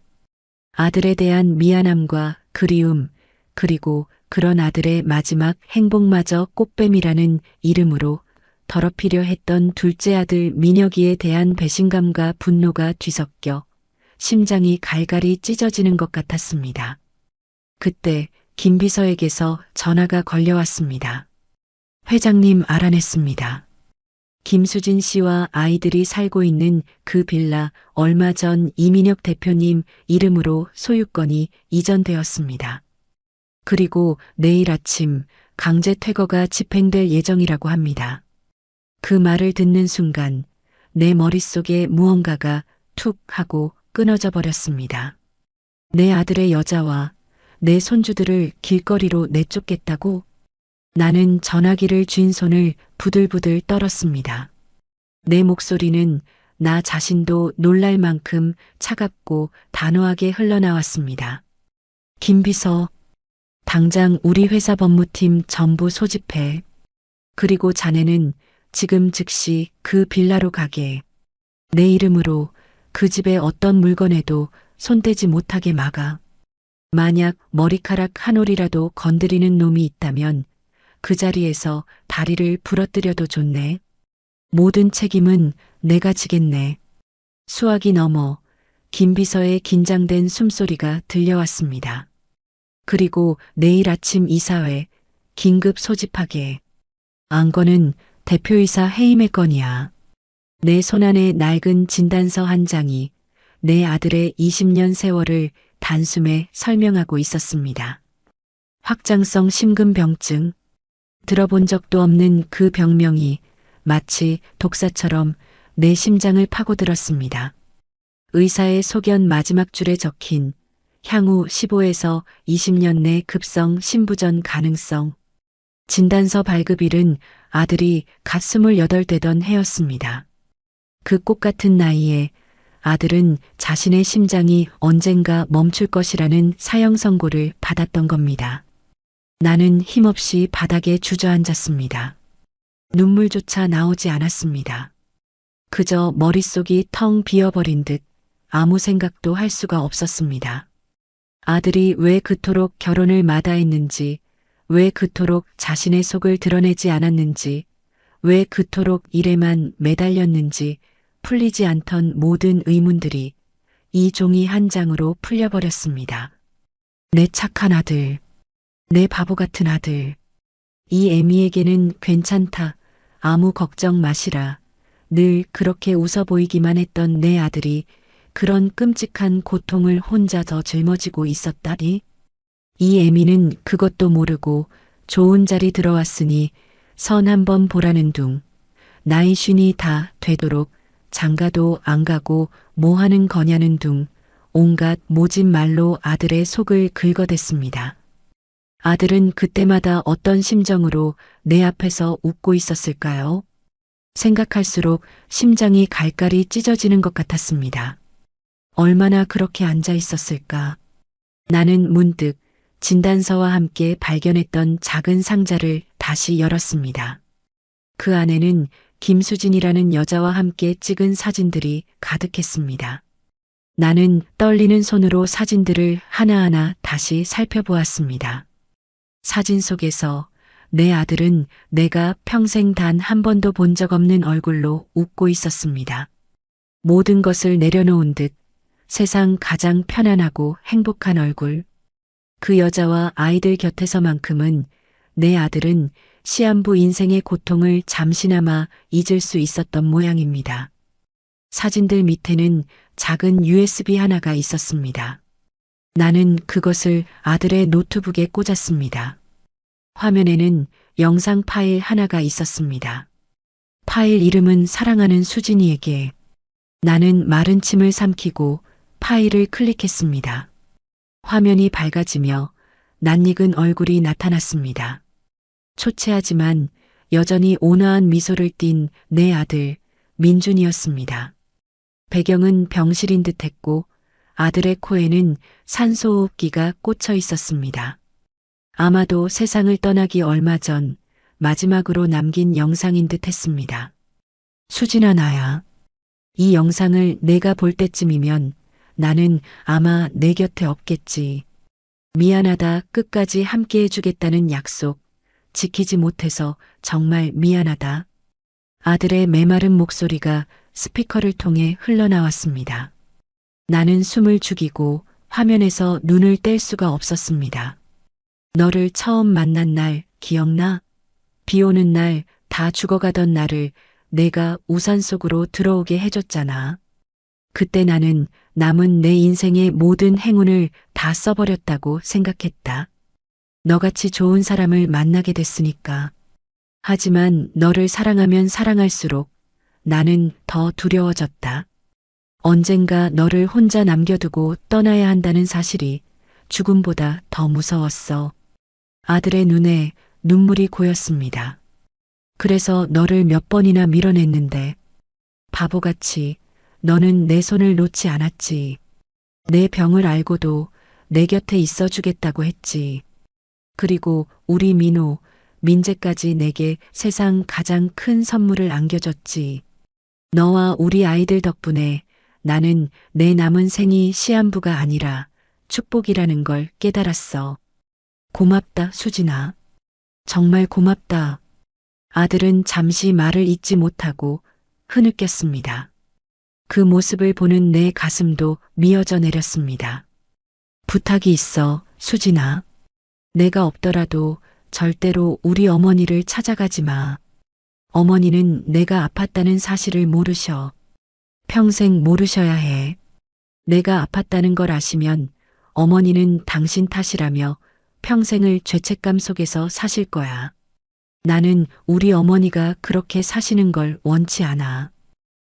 아들에 대한 미안함과 그리움, 그리고 그런 아들의 마지막 행복마저 꽃뱀이라는 이름으로 더럽히려 했던 둘째 아들 민혁이에 대한 배신감과 분노가 뒤섞여 심장이 갈갈이 찢어지는 것 같았습니다. 그때 김 비서에게서 전화가 걸려왔습니다. 회장님 알아냈습니다. 김수진 씨와 아이들이 살고 있는 그 빌라 얼마 전 이민혁 대표님 이름으로 소유권이 이전되었습니다. 그리고 내일 아침 강제 퇴거가 집행될 예정이라고 합니다. 그 말을 듣는 순간 내 머릿속에 무언가가 툭 하고 끊어져 버렸습니다. 내 아들의 여자와 내 손주들을 길거리로 내쫓겠다고? 나는 전화기를 쥔 손을 부들부들 떨었습니다. 내 목소리는 나 자신도 놀랄 만큼 차갑고 단호하게 흘러나왔습니다. 김 비서, 당장 우리 회사 법무팀 전부 소집해. 그리고 자네는 지금 즉시 그 빌라로 가게. 내 이름으로 그 집의 어떤 물건에도 손대지 못하게 막아. 만약 머리카락 한 올이라도 건드리는 놈이 있다면 그 자리에서 다리를 부러뜨려도 좋네. 모든 책임은 내가 지겠네. 수학이 넘어 김비서의 긴장된 숨소리가 들려왔습니다. 그리고 내일 아침 이사회 긴급 소집하게. 안건은 대표이사 해임의 건이야. 내 손안에 낡은 진단서 한 장이 내 아들의 20년 세월을 단숨에 설명하고 있었습니다. 확장성 심근병증. 들어본 적도 없는 그 병명이 마치 독사처럼 내 심장을 파고들었습니다. 의사의 소견 마지막 줄에 적힌 향후 15에서 20년 내 급성 심부전 가능성. 진단서 발급일은 아들이 갓 28 되던 해였습니다. 그 꽃 같은 나이에 아들은 자신의 심장이 언젠가 멈출 것이라는 사형 선고를 받았던 겁니다. 나는 힘없이 바닥에 주저앉았습니다. 눈물조차 나오지 않았습니다. 그저 머릿속이 텅 비어버린 듯 아무 생각도 할 수가 없었습니다. 아들이 왜 그토록 결혼을 마다했는지, 왜 그토록 자신의 속을 드러내지 않았는지, 왜 그토록 일에만 매달렸는지 풀리지 않던 모든 의문들이 이 종이 한 장으로 풀려버렸습니다. 내 착한 아들, 내 바보 같은 아들. 이 애미에게는 괜찮다. 아무 걱정 마시라. 늘 그렇게 웃어 보이기만 했던 내 아들이 그런 끔찍한 고통을 혼자 더 짊어지고 있었다니. 이 애미는 그것도 모르고 좋은 자리 들어왔으니 선 한번 보라는 둥. 나이 50이 다 되도록 장가도 안 가고 뭐 하는 거냐는 둥. 온갖 모진 말로 아들의 속을 긁어댔습니다. 아들은 그때마다 어떤 심정으로 내 앞에서 웃고 있었을까요? 생각할수록 심장이 갈갈이 찢어지는 것 같았습니다. 얼마나 그렇게 앉아 있었을까? 나는 문득 진단서와 함께 발견했던 작은 상자를 다시 열었습니다. 그 안에는 김수진이라는 여자와 함께 찍은 사진들이 가득했습니다. 나는 떨리는 손으로 사진들을 하나하나 다시 살펴보았습니다. 사진 속에서 내 아들은 내가 평생 단 한 번도 본 적 없는 얼굴로 웃고 있었습니다. 모든 것을 내려놓은 듯 세상 가장 편안하고 행복한 얼굴. 그 여자와 아이들 곁에서만큼은 내 아들은 시한부 인생의 고통을 잠시나마 잊을 수 있었던 모양입니다. 사진들 밑에는 작은 USB 하나가 있었습니다. 나는 그것을 아들의 노트북에 꽂았습니다. 화면에는 영상 파일 하나가 있었습니다. 파일 이름은 사랑하는 수진이에게. 나는 마른 침을 삼키고 파일을 클릭했습니다. 화면이 밝아지며 낯익은 얼굴이 나타났습니다. 초췌하지만 여전히 온화한 미소를 띤 내 아들 민준이었습니다. 배경은 병실인 듯했고 아들의 코에는 산소호흡기가 꽂혀 있었습니다. 아마도 세상을 떠나기 얼마 전 마지막으로 남긴 영상인 듯했습니다. 수진아 나야. 이 영상을 내가 볼 때쯤이면 나는 아마 내 곁에 없겠지. 미안하다. 끝까지 함께 해주겠다는 약속 지키지 못해서 정말 미안하다. 아들의 메마른 목소리가 스피커를 통해 흘러나왔습니다. 나는 숨을 죽이고 화면에서 눈을 뗄 수가 없었습니다. 너를 처음 만난 날 기억나? 비 오는 날 다 죽어가던 나를 내가 우산 속으로 들어오게 해줬잖아. 그때 나는 남은 내 인생의 모든 행운을 다 써버렸다고 생각했다. 너같이 좋은 사람을 만나게 됐으니까. 하지만 너를 사랑하면 사랑할수록 나는 더 두려워졌다. 언젠가 너를 혼자 남겨두고 떠나야 한다는 사실이 죽음보다 더 무서웠어. 아들의 눈에 눈물이 고였습니다. 그래서 너를 몇 번이나 밀어냈는데 바보같이 너는 내 손을 놓지 않았지. 내 병을 알고도 내 곁에 있어 주겠다고 했지. 그리고 우리 민호, 민재까지 내게 세상 가장 큰 선물을 안겨줬지. 너와 우리 아이들 덕분에 나는 내 남은 생이 시한부가 아니라 축복이라는 걸 깨달았어. 고맙다, 수진아. 정말 고맙다. 아들은 잠시 말을 잇지 못하고 흐느꼈습니다. 그 모습을 보는 내 가슴도 미어져 내렸습니다. 부탁이 있어, 수진아. 내가 없더라도 절대로 우리 어머니를 찾아가지 마. 어머니는 내가 아팠다는 사실을 모르셔. 평생 모르셔야 해. 내가 아팠다는 걸 아시면 어머니는 당신 탓이라며 평생을 죄책감 속에서 사실 거야. 나는 우리 어머니가 그렇게 사시는 걸 원치 않아.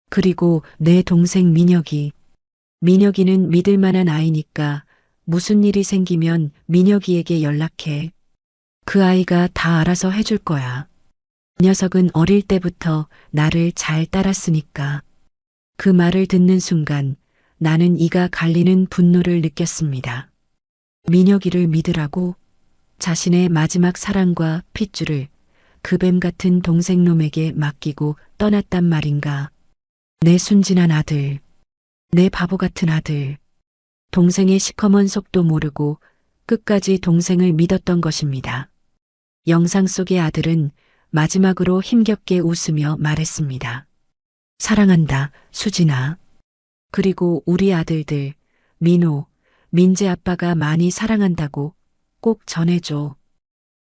그리고 내 동생 민혁이는 믿을 만한 아이니까 무슨 일이 생기면 민혁이에게 연락해. 그 아이가 다 알아서 해줄 거야. 녀석은 어릴 때부터 나를 잘 따랐으니까. 그 말을 듣는 순간 나는 이가 갈리는 분노를 느꼈습니다. 민혁이를 믿으라고? 자신의 마지막 사랑과 핏줄을 그 뱀 같은 동생놈에게 맡기고 떠났단 말인가. 내 순진한 아들, 내 바보 같은 아들. 동생의 시커먼 속도 모르고 끝까지 동생을 믿었던 것입니다. 영상 속의 아들은 마지막으로 힘겹게 웃으며 말했습니다. 사랑한다, 수진아. 그리고 우리 아들들, 민호, 민재 아빠가 많이 사랑한다고 꼭 전해줘.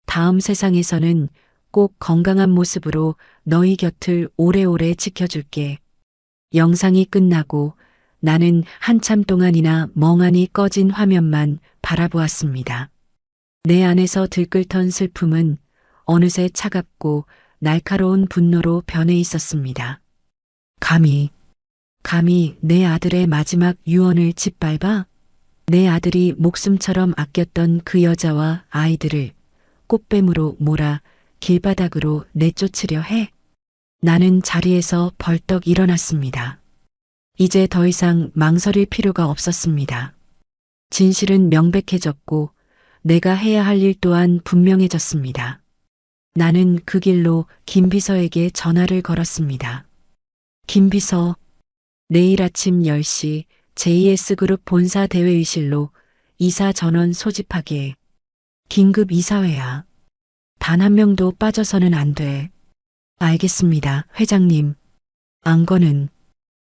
다음 세상에서는 꼭 건강한 모습으로 너희 곁을 오래오래 지켜줄게. 영상이 끝나고 나는 한참 동안이나 멍하니 꺼진 화면만 바라보았습니다. 내 안에서 들끓던 슬픔은 어느새 차갑고 날카로운 분노로 변해 있었습니다. 감히 내 아들의 마지막 유언을 짓밟아? 내 아들이 목숨처럼 아꼈던 그 여자와 아이들을 꽃뱀으로 몰아 길바닥으로 내쫓으려 해? 나는 자리에서 벌떡 일어났습니다. 이제 더 이상 망설일 필요가 없었습니다. 진실은 명백해졌고 내가 해야 할 일 또한 분명해졌습니다. 나는 그 길로 김비서에게 전화를 걸었습니다. 김비서, 내일 아침 10시 JS그룹 본사 대회의실로 이사 전원 소집하게. 긴급 이사회야. 단 한 명도 빠져서는 안 돼. 알겠습니다, 회장님.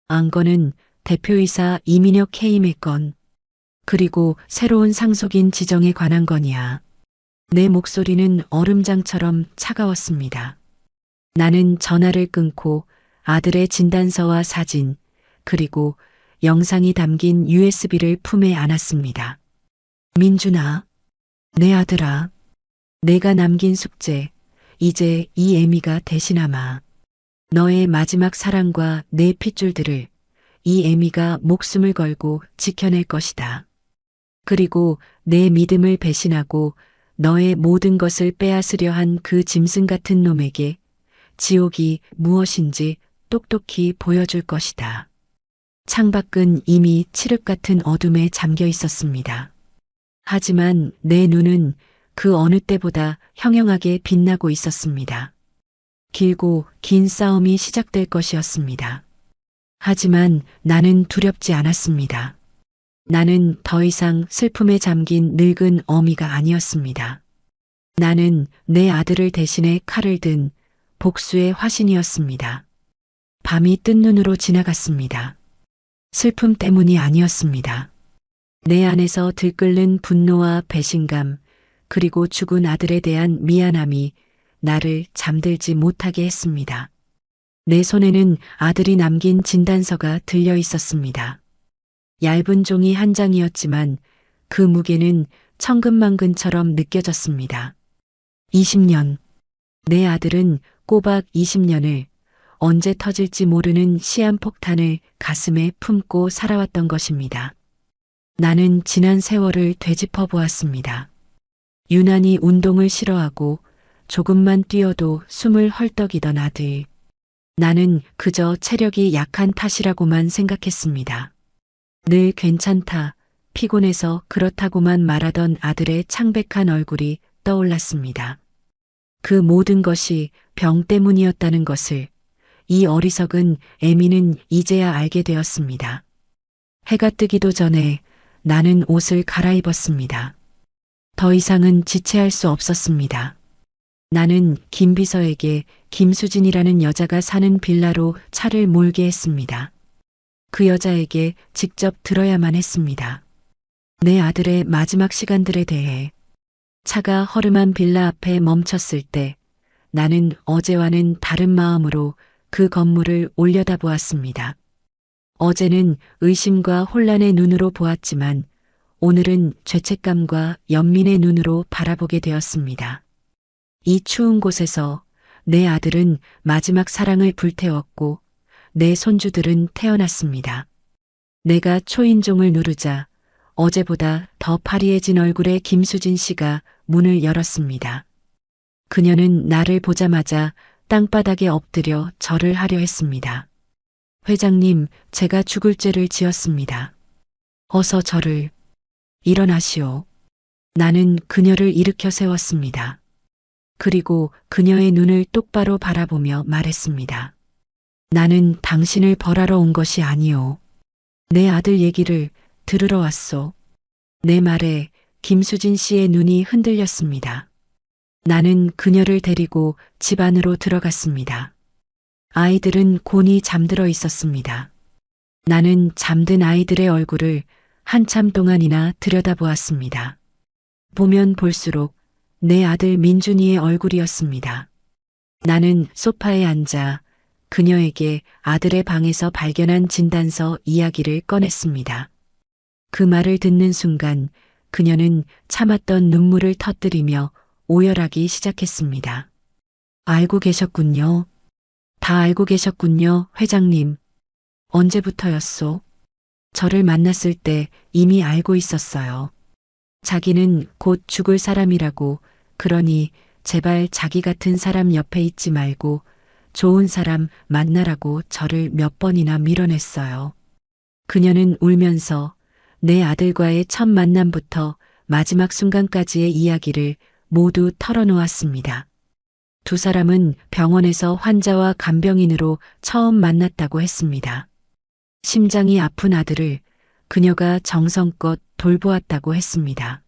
안건은 대표이사 이민혁 해임의 건, 그리고 새로운 상속인 지정에 관한 건이야. 내 목소리는 얼음장처럼 차가웠습니다. 나는 전화를 끊고 아들의 진단서와 사진, 그리고 영상이 담긴 USB를 품에 안았습니다. 민준아, 내 아들아, 내가 남긴 숙제, 이제 이 애미가 대신하마. 너의 마지막 사랑과 내 핏줄들을 이 애미가 목숨을 걸고 지켜낼 것이다. 그리고 내 믿음을 배신하고 너의 모든 것을 빼앗으려 한 그 짐승 같은 놈에게 지옥이 무엇인지 똑똑히 보여줄 것이다. 창밖은 이미 칠흑 같은 어둠에 잠겨 있었습니다. 하지만 내 눈은 그 어느 때보다 형형하게 빛나고 있었습니다. 길고 긴 싸움이 시작될 것이었습니다. 하지만 나는 두렵지 않았습니다. 나는 더 이상 슬픔에 잠긴 늙은 어미가 아니었습니다. 나는 내 아들을 대신해 칼을 든 복수의 화신이었습니다. 밤이 뜬 눈으로 지나갔습니다. 슬픔 때문이 아니었습니다. 내 안에서 들끓는 분노와 배신감, 그리고 죽은 아들에 대한 미안함이 나를 잠들지 못하게 했습니다. 내 손에는 아들이 남긴 진단서가 들려 있었습니다. 얇은 종이 한 장이었지만 그 무게는 천근만근처럼 느껴졌습니다. 20년. 내 아들은 꼬박 20년을 언제 터질지 모르는 시한폭탄을 가슴에 품고 살아왔던 것입니다. 나는 지난 세월을 되짚어 보았습니다. 유난히 운동을 싫어하고 조금만 뛰어도 숨을 헐떡이던 아들. 나는 그저 체력이 약한 탓이라고만 생각했습니다. 늘 괜찮다, 피곤해서 그렇다고만 말하던 아들의 창백한 얼굴이 떠올랐습니다. 그 모든 것이 병 때문이었다는 것을 이 어리석은 애미는 이제야 알게 되었습니다. 해가 뜨기도 전에 나는 옷을 갈아입었습니다. 더 이상은 지체할 수 없었습니다. 나는 김 비서에게 김수진이라는 여자가 사는 빌라로 차를 몰게 했습니다. 그 여자에게 직접 들어야만 했습니다. 내 아들의 마지막 시간들에 대해. 차가 허름한 빌라 앞에 멈췄을 때 나는 어제와는 다른 마음으로 그 건물을 올려다보았습니다. 어제는 의심과 혼란의 눈으로 보았지만 오늘은 죄책감과 연민의 눈으로 바라보게 되었습니다. 이 추운 곳에서 내 아들은 마지막 사랑을 불태웠고 내 손주들은 태어났습니다. 내가 초인종을 누르자 어제보다 더 파리해진 얼굴의 김수진 씨가 문을 열었습니다. 그녀는 나를 보자마자 땅바닥에 엎드려 절을 하려 했습니다. 회장님, 제가 죽을 죄를 지었습니다. 어서 저를 일어나시오. 나는 그녀를 일으켜 세웠습니다. 그리고 그녀의 눈을 똑바로 바라보며 말했습니다. 나는 당신을 벌하러 온 것이 아니오. 내 아들 얘기를 들으러 왔소. 내 말에 김수진 씨의 눈이 흔들렸습니다. 나는 그녀를 데리고 집 안으로 들어갔습니다. 아이들은 곤히 잠들어 있었습니다. 나는 잠든 아이들의 얼굴을 한참 동안이나 들여다보았습니다. 보면 볼수록 내 아들 민준이의 얼굴이었습니다. 나는 소파에 앉아 그녀에게 아들의 방에서 발견한 진단서 이야기를 꺼냈습니다. 그 말을 듣는 순간 그녀는 참았던 눈물을 터뜨리며 오열하기 시작했습니다. 알고 계셨군요. 다 알고 계셨군요, 회장님. 언제부터였소? 저를 만났을 때 이미 알고 있었어요. 자기는 곧 죽을 사람이라고, 그러니 제발 자기 같은 사람 옆에 있지 말고 좋은 사람 만나라고 저를 몇 번이나 밀어냈어요. 그녀는 울면서 내 아들과의 첫 만남부터 마지막 순간까지의 이야기를 모두 털어놓았습니다. 두 사람은 병원에서 환자와 간병인으로 처음 만났다고 했습니다. 심장이 아픈 아들을 그녀가 정성껏 돌보았다고 했습니다.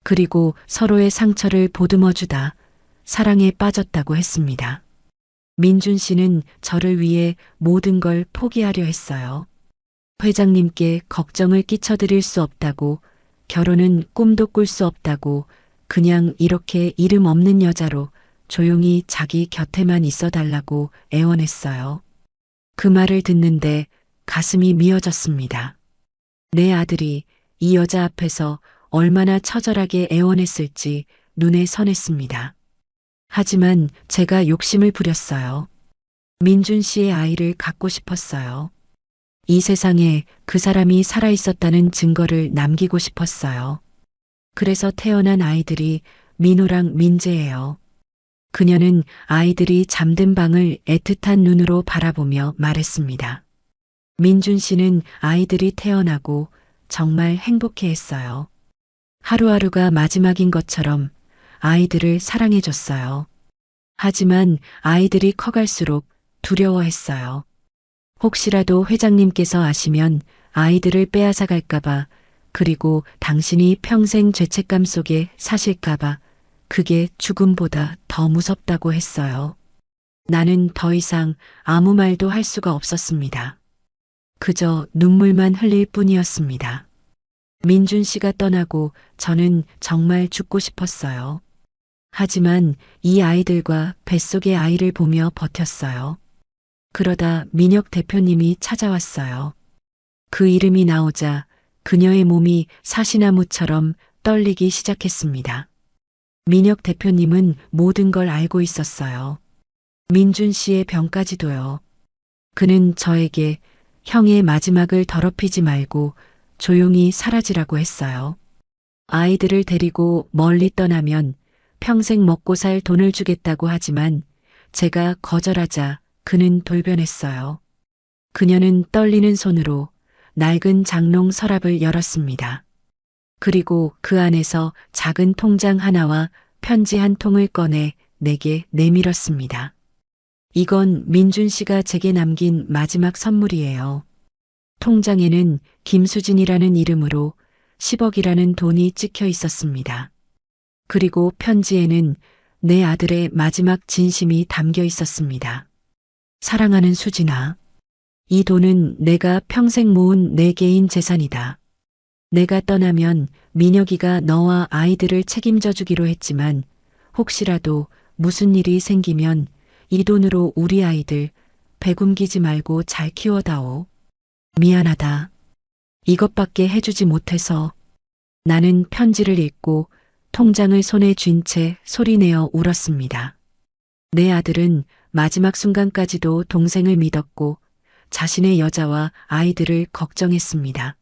그리고 서로의 상처를 보듬어주다 사랑에 빠졌다고 했습니다. 민준 씨는 저를 위해 모든 걸 포기하려 했어요. 회장님께 걱정을 끼쳐드릴 수 없다고, 결혼은 꿈도 꿀 수 없다고, 그냥 이렇게 이름 없는 여자로 조용히 자기 곁에만 있어 달라고 애원했어요. 그 말을 듣는데 가슴이 미어졌습니다. 내 아들이 이 여자 앞에서 얼마나 처절하게 애원했을지 눈에 선했습니다. 하지만 제가 욕심을 부렸어요. 민준 씨의 아이를 갖고 싶었어요. 이 세상에 그 사람이 살아있었다는 증거를 남기고 싶었어요. 그래서 태어난 아이들이 민호랑 민재예요. 그녀는 아이들이 잠든 방을 애틋한 눈으로 바라보며 말했습니다. 민준 씨는 아이들이 태어나고 정말 행복해했어요. 하루하루가 마지막인 것처럼 아이들을 사랑해줬어요. 하지만 아이들이 커갈수록 두려워했어요. 혹시라도 회장님께서 아시면 아이들을 빼앗아 갈까봐, 그리고 당신이 평생 죄책감 속에 사실까봐 그게 죽음보다 더 무섭다고 했어요. 나는 더 이상 아무 말도 할 수가 없었습니다. 그저 눈물만 흘릴 뿐이었습니다. 민준 씨가 떠나고 저는 정말 죽고 싶었어요. 하지만 이 아이들과 뱃속의 아이를 보며 버텼어요. 그러다 민혁 대표님이 찾아왔어요. 그 이름이 나오자 그녀의 몸이 사시나무처럼 떨리기 시작했습니다. 민혁 대표님은 모든 걸 알고 있었어요. 민준 씨의 병까지도요. 그는 저에게 형의 마지막을 더럽히지 말고 조용히 사라지라고 했어요. 아이들을 데리고 멀리 떠나면 평생 먹고 살 돈을 주겠다고 하지만 제가 거절하자 그는 돌변했어요. 그녀는 떨리는 손으로 낡은 장롱 서랍을 열었습니다. 그리고 그 안에서 작은 통장 하나와 편지 한 통을 꺼내 내게 내밀었습니다. 이건 민준 씨가 제게 남긴 마지막 선물이에요. 통장에는 김수진이라는 이름으로 10억이라는 돈이 찍혀 있었습니다. 그리고 편지에는 내 아들의 마지막 진심이 담겨 있었습니다. 사랑하는 수진아, 이 돈은 내가 평생 모은 내 개인 재산이다. 내가 떠나면 민혁이가 너와 아이들을 책임져 주기로 했지만 혹시라도 무슨 일이 생기면 이 돈으로 우리 아이들 배굶기지 말고 잘 키워다오. 미안하다. 이것밖에 해주지 못해서. 나는 편지를 읽고 통장을 손에 쥔 채 소리내어 울었습니다. 내 아들은 마지막 순간까지도 동생을 믿었고 자신의 여자와 아이들을 걱정했습니다.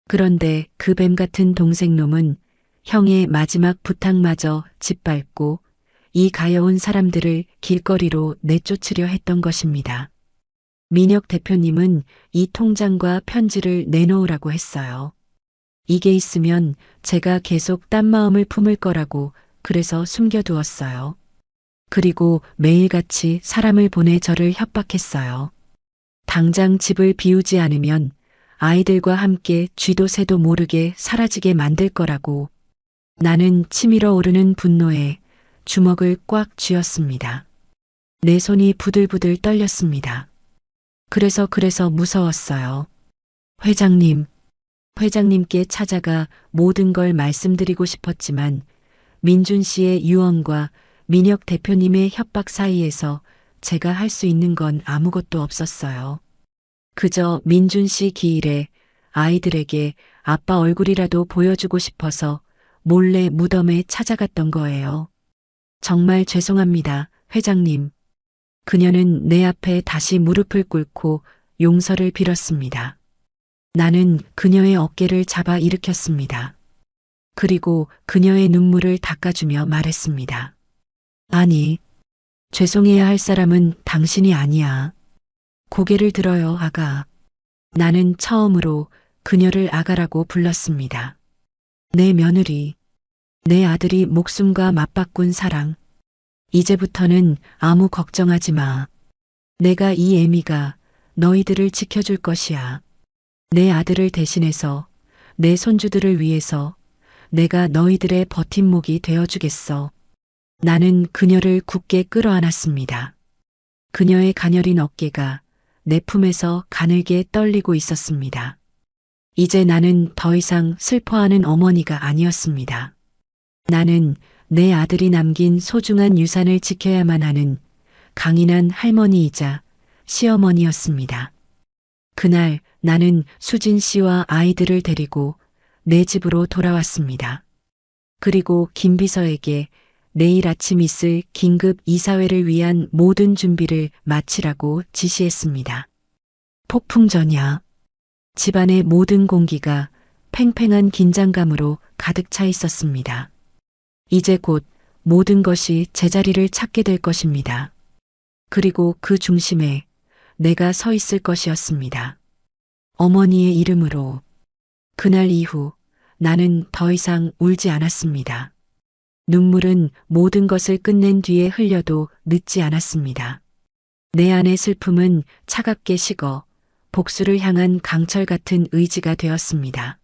그런데 그 뱀 같은 동생놈은 형의 마지막 부탁마저 짓밟고 이 가여운 사람들을 길거리로 내쫓으려 했던 것입니다. 민혁 대표님은 이 통장과 편지를 내놓으라고 했어요. 이게 있으면 제가 계속 딴 마음을 품을 거라고 그래서 숨겨두었어요. 그리고 매일같이 사람을 보내 저를 협박했어요. 당장 집을 비우지 않으면 아이들과 함께 쥐도 새도 모르게 사라지게 만들 거라고. 나는 치밀어 오르는 분노에 주먹을 꽉 쥐었습니다. 내 손이 부들부들 떨렸습니다. 그래서 무서웠어요. 회장님께 찾아가 모든 걸 말씀드리고 싶었지만 민준 씨의 유언과 민혁 대표님의 협박 사이에서 제가 할 수 있는 건 아무것도 없었어요. 그저 민준 씨 기일에 아이들에게 아빠 얼굴이라도 보여주고 싶어서 몰래 무덤에 찾아갔던 거예요. 정말 죄송합니다, 회장님. 그녀는 내 앞에 다시 무릎을 꿇고 용서를 빌었습니다. 나는 그녀의 어깨를 잡아 일으켰습니다. 그리고 그녀의 눈물을 닦아주며 말했습니다. 아니, 죄송해야 할 사람은 당신이 아니야. 고개를 들어요, 아가. 나는 처음으로 그녀를 아가라고 불렀습니다. 내 며느리, 내 아들이 목숨과 맞바꾼 사랑. 이제부터는 아무 걱정하지 마. 내가 이 애미가 너희들을 지켜줄 것이야. 내 아들을 대신해서 내 손주들을 위해서 내가 너희들의 버팀목이 되어주겠어. 나는 그녀를 굳게 끌어안았습니다. 그녀의 가녀린 어깨가 내 품에서 가늘게 떨리고 있었습니다. 이제 나는 더 이상 슬퍼하는 어머니가 아니었습니다. 나는 내 아들이 남긴 소중한 유산을 지켜야만 하는 강인한 할머니이자 시어머니였습니다. 그날 나는 수진 씨와 아이들을 데리고 내 집으로 돌아왔습니다. 그리고 김 비서에게 내일 아침 있을 긴급 이사회를 위한 모든 준비를 마치라고 지시했습니다. 폭풍 전야. 집안의 모든 공기가 팽팽한 긴장감으로 가득 차 있었습니다. 이제 곧 모든 것이 제자리를 찾게 될 것입니다. 그리고 그 중심에 내가 서 있을 것이었습니다. 어머니의 이름으로. 그날 이후 나는 더 이상 울지 않았습니다. 눈물은 모든 것을 끝낸 뒤에 흘려도 늦지 않았습니다. 내 안의 슬픔은 차갑게 식어 복수를 향한 강철 같은 의지가 되었습니다.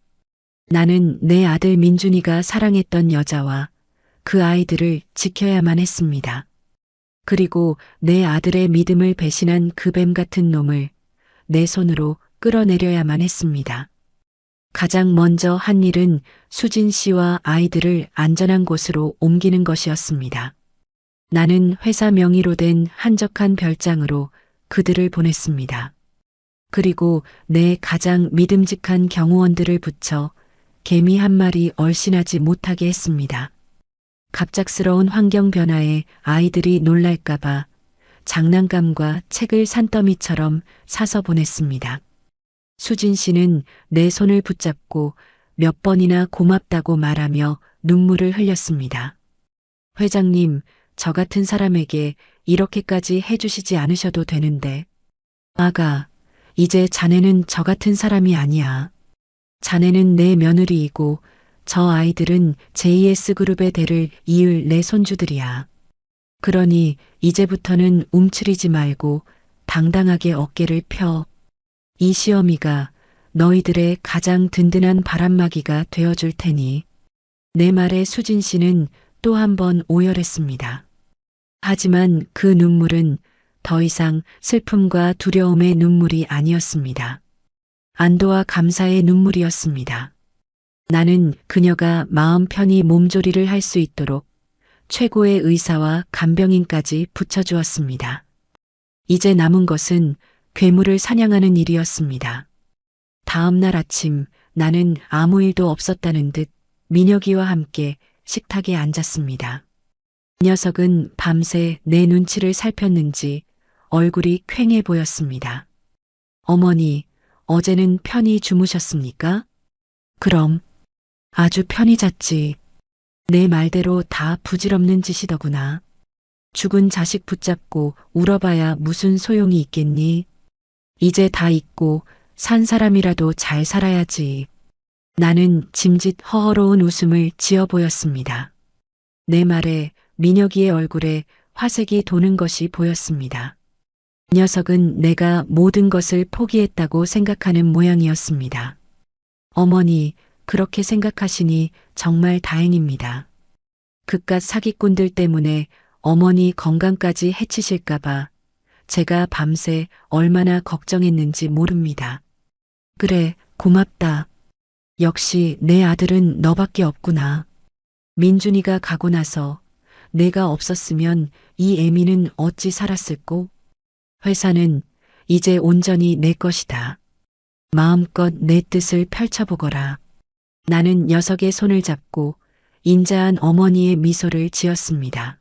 나는 내 아들 민준이가 사랑했던 여자와 그 아이들을 지켜야만 했습니다. 그리고 내 아들의 믿음을 배신한 그 뱀 같은 놈을 내 손으로 끌어내려야만 했습니다. 가장 먼저 한 일은 수진 씨와 아이들을 안전한 곳으로 옮기는 것이었습니다. 나는 회사 명의로 된 한적한 별장으로 그들을 보냈습니다. 그리고 내 가장 믿음직한 경호원들을 붙여 개미 한 마리 얼씬하지 못하게 했습니다. 갑작스러운 환경 변화에 아이들이 놀랄까봐 장난감과 책을 산더미처럼 사서 보냈습니다. 수진 씨는 내 손을 붙잡고 몇 번이나 고맙다고 말하며 눈물을 흘렸습니다. 회장님, 저 같은 사람에게 이렇게까지 해주시지 않으셔도 되는데. 아가, 이제 자네는 저 같은 사람이 아니야. 자네는 내 며느리이고 저 아이들은 JS그룹의 대를 이을 내 손주들이야. 그러니 이제부터는 움츠리지 말고 당당하게 어깨를 펴. 이 시어미가 너희들의 가장 든든한 바람막이가 되어줄 테니. 내 말에 수진 씨는 또 한 번 오열했습니다. 하지만 그 눈물은 더 이상 슬픔과 두려움의 눈물이 아니었습니다. 안도와 감사의 눈물이었습니다. 나는 그녀가 마음 편히 몸조리를 할 수 있도록 최고의 의사와 간병인까지 붙여주었습니다. 이제 남은 것은 괴물을 사냥하는 일이었습니다. 다음 날 아침 나는 아무 일도 없었다는 듯 민혁이와 함께 식탁에 앉았습니다. 녀석은 밤새 내 눈치를 살폈는지 얼굴이 퀭해 보였습니다. 어머니, 어제는 편히 주무셨습니까? 그럼 아주 편히 잤지. 내 말대로 다 부질없는 짓이더구나. 죽은 자식 붙잡고 울어봐야 무슨 소용이 있겠니? 이제 다 잊고 산 사람이라도 잘 살아야지. 나는 짐짓 허허로운 웃음을 지어 보였습니다. 내 말에 민혁이의 얼굴에 화색이 도는 것이 보였습니다. 녀석은 내가 모든 것을 포기했다고 생각하는 모양이었습니다. 어머니, 그렇게 생각하시니 정말 다행입니다. 그깟 사기꾼들 때문에 어머니 건강까지 해치실까봐 제가 밤새 얼마나 걱정했는지 모릅니다. 그래, 고맙다. 역시 내 아들은 너밖에 없구나. 민준이가 가고 나서 내가 없었으면 이 애미는 어찌 살았을꼬? 회사는 이제 온전히 내 것이다. 마음껏 내 뜻을 펼쳐보거라. 나는 녀석의 손을 잡고 인자한 어머니의 미소를 지었습니다.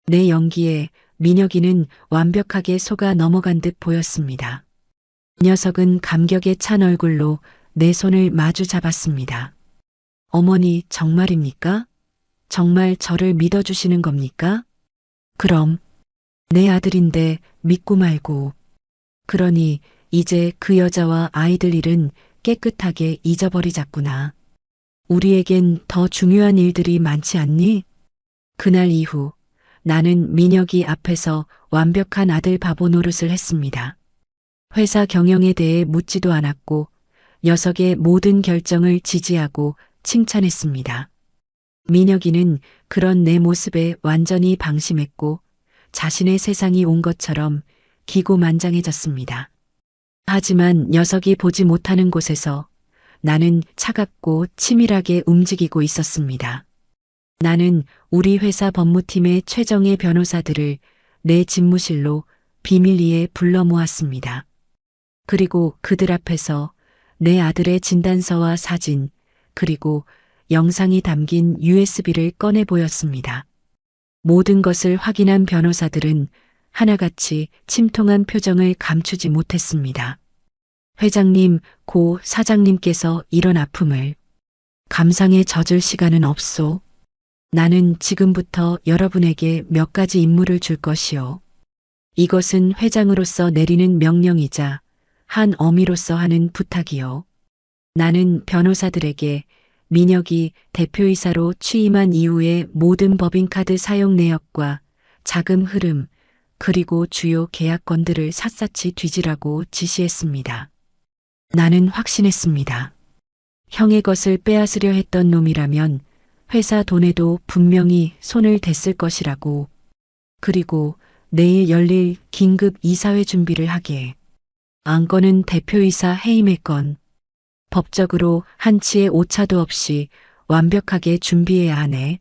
내 연기에 민혁이는 완벽하게 속아 넘어간 듯 보였습니다. 녀석은 감격에 찬 얼굴로 내 손을 마주 잡았습니다. 어머니, 정말입니까? 정말 저를 믿어주시는 겁니까? 그럼 내 아들인데 믿고 말고. 그러니 이제 그 여자와 아이들 일은 깨끗하게 잊어버리자꾸나. 우리에겐 더 중요한 일들이 많지 않니? 그날 이후 나는 민혁이 앞에서 완벽한 아들 바보 노릇을 했습니다. 회사 경영에 대해 묻지도 않았고 녀석의 모든 결정을 지지하고 칭찬했습니다. 민혁이는 그런 내 모습에 완전히 방심했고 자신의 세상이 온 것처럼 기고만장해졌습니다. 하지만 녀석이 보지 못하는 곳에서 나는 차갑고 치밀하게 움직이고 있었습니다. 나는 우리 회사 법무팀의 최정예 변호사들을 내 집무실로 비밀리에 불러 모았습니다. 그리고 그들 앞에서 내 아들의 진단서와 사진, 그리고 영상이 담긴 USB를 꺼내 보였습니다. 모든 것을 확인한 변호사들은 하나같이 침통한 표정을 감추지 못했습니다. 회장님, 고 사장님께서 이런 아픔을 감상에 젖을 시간은 없소. 나는 지금부터 여러분에게 몇 가지 임무를 줄 것이요. 이것은 회장으로서 내리는 명령이자 한 어미로서 하는 부탁이요. 나는 변호사들에게 민혁이 대표이사로 취임한 이후의 모든 법인카드 사용 내역과 자금 흐름, 그리고 주요 계약건들을 샅샅이 뒤지라고 지시했습니다. 나는 확신했습니다. 형의 것을 빼앗으려 했던 놈이라면 회사 돈에도 분명히 손을 댔을 것이라고. 그리고 내일 열릴 긴급 이사회 준비를 하게. 안건은 대표이사 해임의 건. 법적으로 한치의 오차도 없이 완벽하게 준비해야 하네.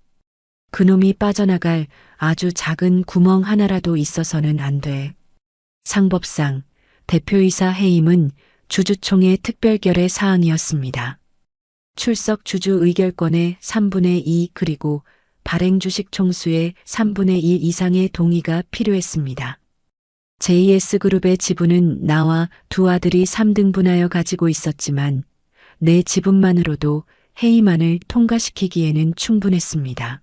그놈이 빠져나갈 아주 작은 구멍 하나라도 있어서는 안 돼. 상법상 대표이사 해임은 주주총회 특별결의 사항이었습니다. 출석 주주 의결권의 3분의 2 그리고 발행 주식 총수의 3분의 1 이상의 동의가 필요했습니다. JS그룹의 지분은 나와 두 아들이 3등분하여 가지고 있었지만 내 지분만으로도 해임안을 통과시키기에는 충분했습니다.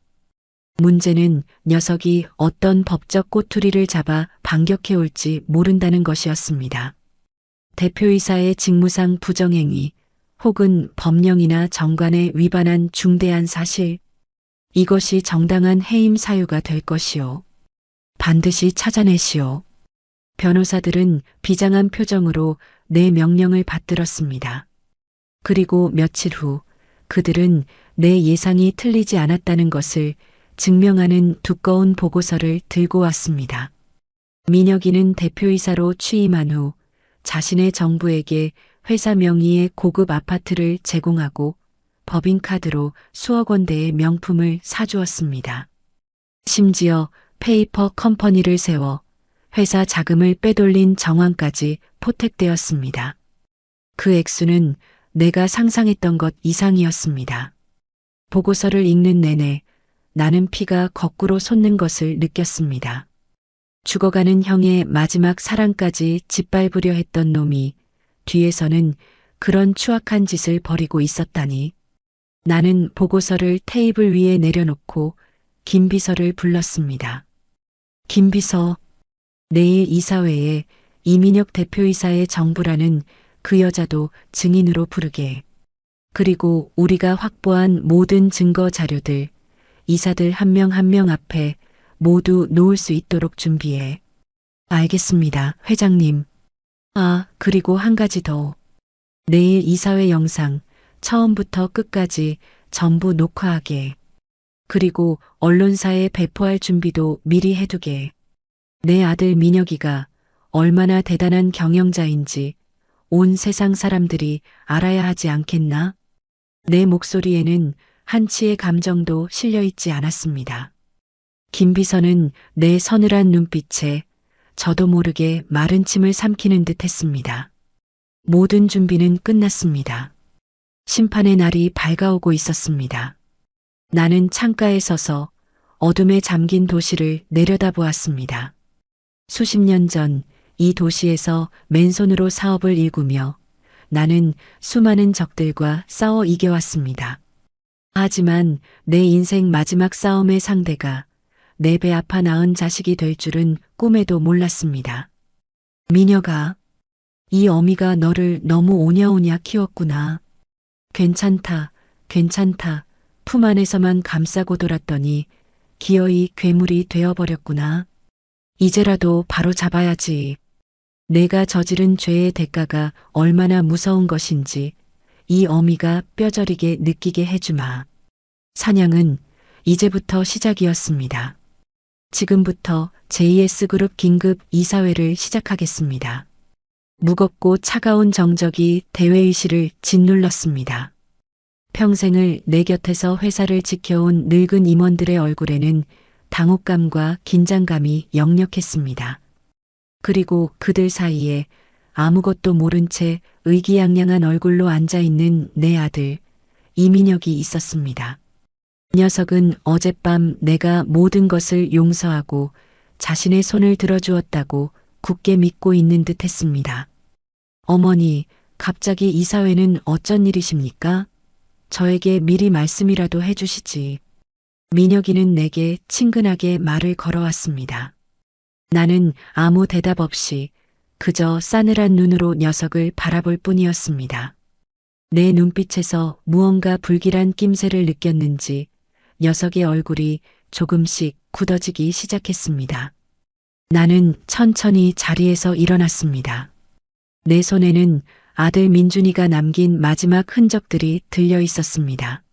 문제는 녀석이 어떤 법적 꼬투리를 잡아 반격해 올지 모른다는 것이었습니다. 대표이사의 직무상 부정행위 혹은 법령이나 정관에 위반한 중대한 사실, 이것이 정당한 해임 사유가 될 것이요. 반드시 찾아내시오. 변호사들은 비장한 표정으로 내 명령을 받들었습니다. 그리고 며칠 후 그들은 내 예상이 틀리지 않았다는 것을 증명하는 두꺼운 보고서를 들고 왔습니다. 민혁이는 대표이사로 취임한 후 자신의 정부에게 회사 명의의 고급 아파트를 제공하고 법인카드로 수억 원대의 명품을 사주었습니다. 심지어 페이퍼 컴퍼니를 세워 회사 자금을 빼돌린 정황까지 포택되었습니다. 그 액수는 내가 상상했던 것 이상이었습니다. 보고서를 읽는 내내 나는 피가 거꾸로 솟는 것을 느꼈습니다. 죽어가는 형의 마지막 사랑까지 짓밟으려 했던 놈이 뒤에서는 그런 추악한 짓을 벌이고 있었다니. 나는 보고서를 테이블 위에 내려놓고 김 비서를 불렀습니다. 김 비서, 내일 이사회에 이민혁 대표이사의 정부라는 그 여자도 증인으로 부르게. 그리고 우리가 확보한 모든 증거 자료들, 이사들 한 명 한 명 앞에 모두 놓을 수 있도록 준비해. 알겠습니다, 회장님. 아, 그리고 한 가지 더. 내일 이사회 영상 처음부터 끝까지 전부 녹화하게. 그리고 언론사에 배포할 준비도 미리 해두게. 내 아들 민혁이가 얼마나 대단한 경영자인지 온 세상 사람들이 알아야 하지 않겠나? 내 목소리에는 한치의 감정도 실려 있지 않았습니다. 김 비서는 내 서늘한 눈빛에 저도 모르게 마른 침을 삼키는 듯 했습니다. 모든 준비는 끝났습니다. 심판의 날이 밝아오고 있었습니다. 나는 창가에 서서 어둠에 잠긴 도시를 내려다보았습니다. 수십 년 전 이 도시에서 맨손으로 사업을 일구며 나는 수많은 적들과 싸워 이겨왔습니다. 하지만 내 인생 마지막 싸움의 상대가 내 배 아파 낳은 자식이 될 줄은 꿈에도 몰랐습니다. 민혁아, 이 어미가 너를 너무 오냐오냐 키웠구나. 괜찮다, 괜찮다. 품 안에서만 감싸고 돌았더니 기어이 괴물이 되어버렸구나. 이제라도 바로 잡아야지. 내가 저지른 죄의 대가가 얼마나 무서운 것인지 이 어미가 뼈저리게 느끼게 해주마. 사냥은 이제부터 시작이었습니다. 지금부터 JS그룹 긴급 이사회를 시작하겠습니다. 무겁고 차가운 정적이 대회의실을 짓눌렀습니다. 평생을 내 곁에서 회사를 지켜온 늙은 임원들의 얼굴에는 당혹감과 긴장감이 역력했습니다. 그리고 그들 사이에 아무것도 모른 채 의기양양한 얼굴로 앉아있는 내 아들 이민혁이 있었습니다. 이 녀석은 어젯밤 내가 모든 것을 용서하고 자신의 손을 들어주었다고 굳게 믿고 있는 듯 했습니다. 어머니, 갑자기 이사회는 어쩐 일이십니까? 저에게 미리 말씀이라도 해주시지. 민혁이는 내게 친근하게 말을 걸어왔습니다. 나는 아무 대답 없이 그저 싸늘한 눈으로 녀석을 바라볼 뿐이었습니다. 내 눈빛에서 무언가 불길한 낌새를 느꼈는지 녀석의 얼굴이 조금씩 굳어지기 시작했습니다. 나는 천천히 자리에서 일어났습니다. 내 손에는 아들 민준이가 남긴 마지막 흔적들이 들려 있었습니다.